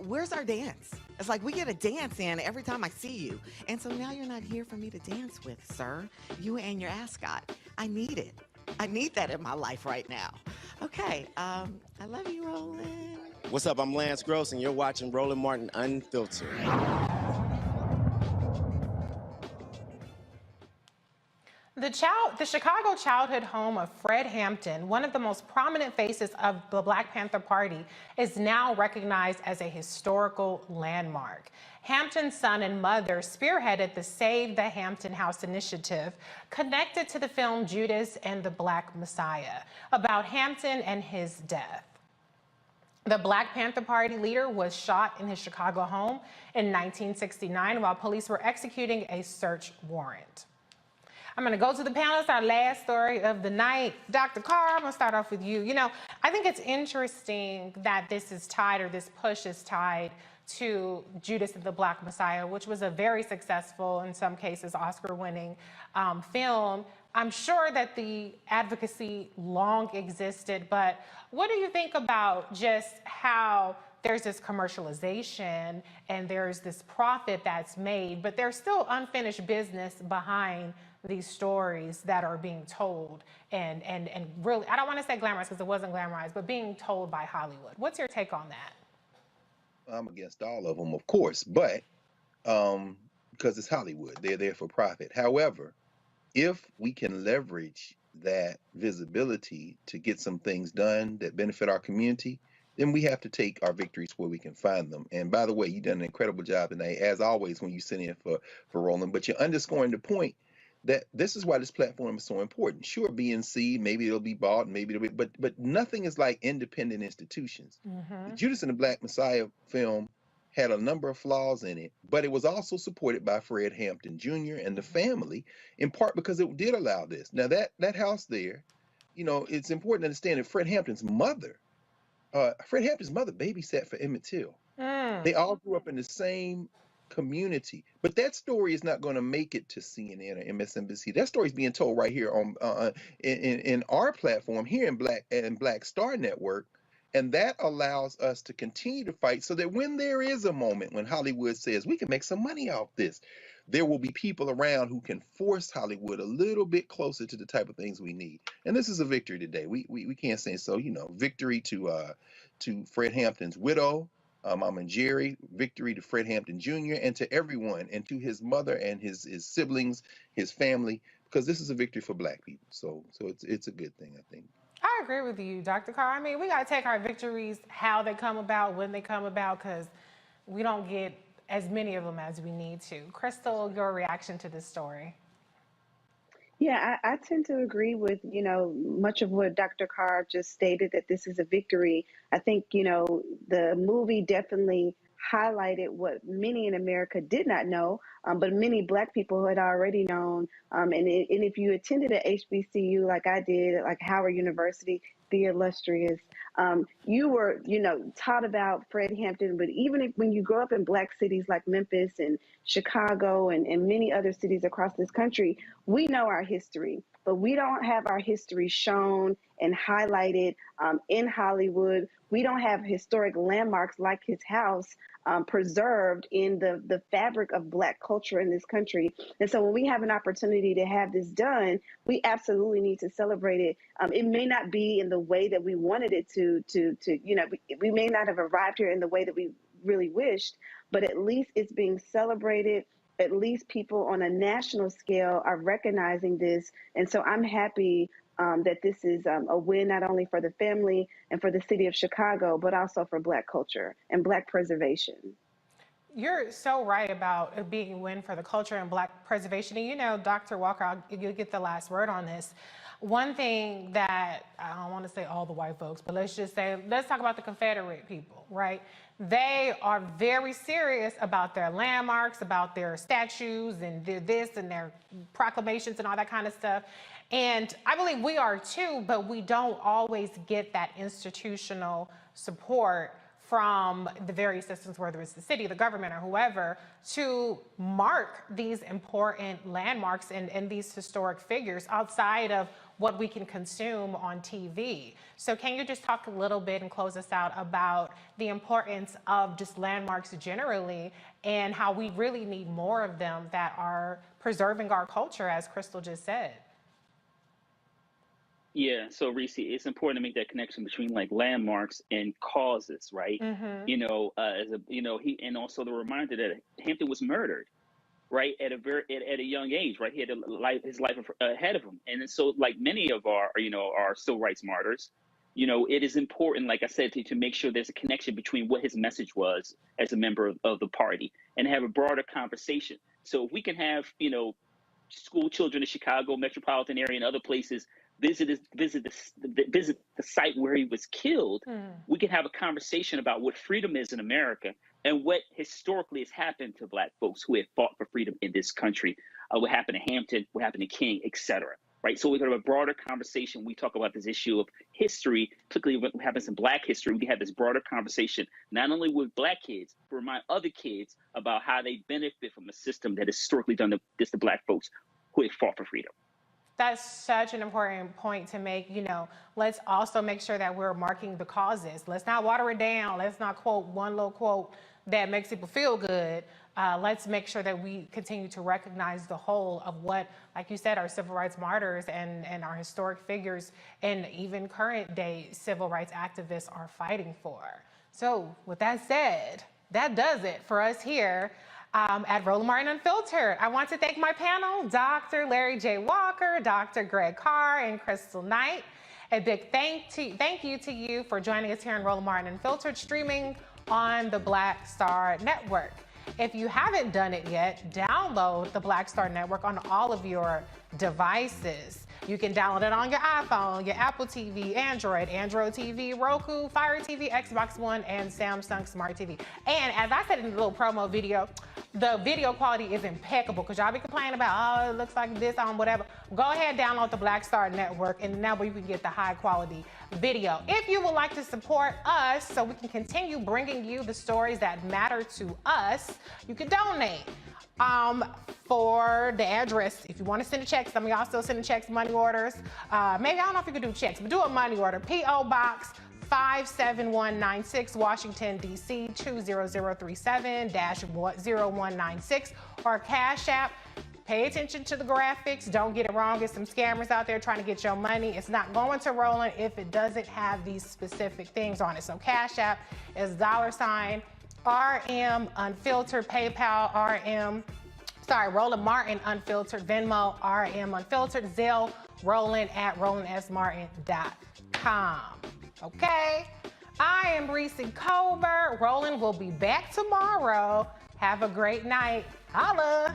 Where's our dance? It's like we get a dance in every time I see you. And so now you're not here for me to dance with, sir. You and your ascot. I need it. I need that in my life right now. Okay, I love you, Roland. What's up? I'm Lance Gross, and you're watching Roland Martin Unfiltered. The Chicago childhood home of Fred Hampton, one of the most prominent faces of the Black Panther Party, is now recognized as a historical landmark. Hampton's son and mother spearheaded the Save the Hampton House initiative connected to the film Judas and the Black Messiah, about Hampton and his death. The Black Panther Party leader was shot in his Chicago home in 1969 while police were executing a search warrant. I'm going to go to the panelists, our last story of the night. Dr. Carr, I'm going to start off with you. You know, I think it's interesting that this is tied, or this push is tied to Judas and the Black Messiah, which was a very successful, in some cases, Oscar-winning film. I'm sure that the advocacy long existed, but what do you think about just how there's this commercialization and there's this profit that's made, but there's still unfinished business behind these stories that are being told and really, I don't want to say glamorized because it wasn't glamorized, but being told by Hollywood. What's your take on that? I'm against all of them, of course, but because it's Hollywood, they're there for profit. However, if we can leverage that visibility to get some things done that benefit our community, then we have to take our victories where we can find them. And by the way, you've done an incredible job tonight, as always, when you sit in for Roland, but you're underscoring the point that this is why this platform is so important. Sure, BNC, maybe it'll be bought, maybe it'll be, but nothing is like independent institutions. The Judas and the Black Messiah film had a number of flaws in it, but it was also supported by Fred Hampton Jr. and the family, in part because it did allow this. Now that house there, you know, it's important to understand that Fred Hampton's mother babysat for Emmett Till. They all grew up in the same community. But that story is not going to make it to CNN or MSNBC. That story is being told right here on in our platform here in Black Star Network. And that allows us to continue to fight so that when there is a moment when Hollywood says we can make some money off this, there will be people around who can force Hollywood a little bit closer to the type of things we need. And this is a victory today. We can't say so. You know, victory to Fred Hampton's widow, Mom and Jerry, victory to Fred Hampton Jr. and to everyone, and to his mother and his siblings, his family, because this is a victory for Black people. So it's a good thing, I think. I agree with you, Dr. Carr. I mean, we got to take our victories, how they come about, when they come about, because we don't get as many of them as we need to. Crystal, your reaction to this story? Yeah, I tend to agree with, much of what Dr. Carr just stated, that this is a victory. I think, the movie definitely highlighted what many in America did not know, but many Black people had already known. And if you attended at HBCU like I did, like Howard University, the illustrious, you were, taught about Fred Hampton. But even when you grow up in Black cities like Memphis and Chicago and many other cities across this country, we know our history, but we don't have our history shown and highlighted in Hollywood. We don't have historic landmarks like his house preserved in the fabric of Black culture in this country. And so when we have an opportunity to have this done, we absolutely need to celebrate it. It may not be in the way that we wanted it to we may not have arrived here in the way that we really wished, but at least it's being celebrated. At least people on a national scale are recognizing this. And so I'm happy that this is a win not only for the family and for the city of Chicago, but also for Black culture and Black preservation. You're so right about it being a win for the culture and Black preservation. And Dr. Walker, you'll get the last word on this. One thing that, I don't want to say all the white folks, but let's talk about the Confederate people, right? They are very serious about their landmarks, about their statues and their this and their proclamations and all that kind of stuff. And I believe we are too, but we don't always get that institutional support from the various systems, whether it's the city, the government, or whoever, to mark these important landmarks and these historic figures outside of what we can consume on TV. So can you just talk a little bit and close us out about the importance of just landmarks generally and how we really need more of them that are preserving our culture, as Crystal just said? Yeah, so Reese, it's important to make that connection between like landmarks and causes, right? Mm-hmm. He and also the reminder that Hampton was murdered, right, at a young age, right? He had his life ahead of him, and so like many of our civil rights martyrs, it is important, like I said, to make sure there's a connection between what his message was as a member of the party and have a broader conversation. So if we can have school children in Chicago metropolitan area and other places visit the site where he was killed, we can have a conversation about what freedom is in America and what historically has happened to Black folks who have fought for freedom in this country, what happened to Hampton, what happened to King, etc. Right? So we can have a broader conversation. We talk about this issue of history, particularly what happens in Black history. We can have this broader conversation, not only with Black kids, but remind other kids about how they benefit from a system that has historically done this to Black folks who have fought for freedom. That's such an important point to make. Let's also make sure that we're marking the causes. Let's not water it down. Let's not quote one little quote that makes people feel good. Let's make sure that we continue to recognize the whole of what, like you said, our civil rights martyrs and our historic figures and even current day civil rights activists are fighting for. So with that said, that does it for us here at Roland Martin Unfiltered. I want to thank my panel, Dr. Larry J. Walker, Dr. Greg Carr, and Crystal Knight. A big thank you to you for joining us here on Roland Martin Unfiltered, streaming on the Black Star Network. If you haven't done it yet, download the Black Star Network on all of your devices. You can download it on your iPhone, your Apple TV, Android TV, Roku, Fire TV, Xbox One, and Samsung Smart TV. And as I said in the little promo video, the video quality is impeccable because y'all be complaining about, it looks like this on whatever. Go ahead, download the Black Star Network, and now you can get the high quality video. If you would like to support us so we can continue bringing you the stories that matter to us, checks. You can donate. For the address, if you want to send a check, some of y'all still sending checks, money orders. Maybe, I don't know if you can do checks, but do a money order. P.O. Box 57196, Washington, D.C. 20037-0196, or Cash App. Pay attention to the graphics. Don't get it wrong. There's some scammers out there trying to get your money. It's not going to Roland if it doesn't have these specific things on it. So Cash App is $RM Unfiltered, PayPal Roland Martin Unfiltered, Venmo RM Unfiltered, Zelle Roland@RolandSMartin.com. Okay? I am Reese Colbert. Roland will be back tomorrow. Have a great night. Holla!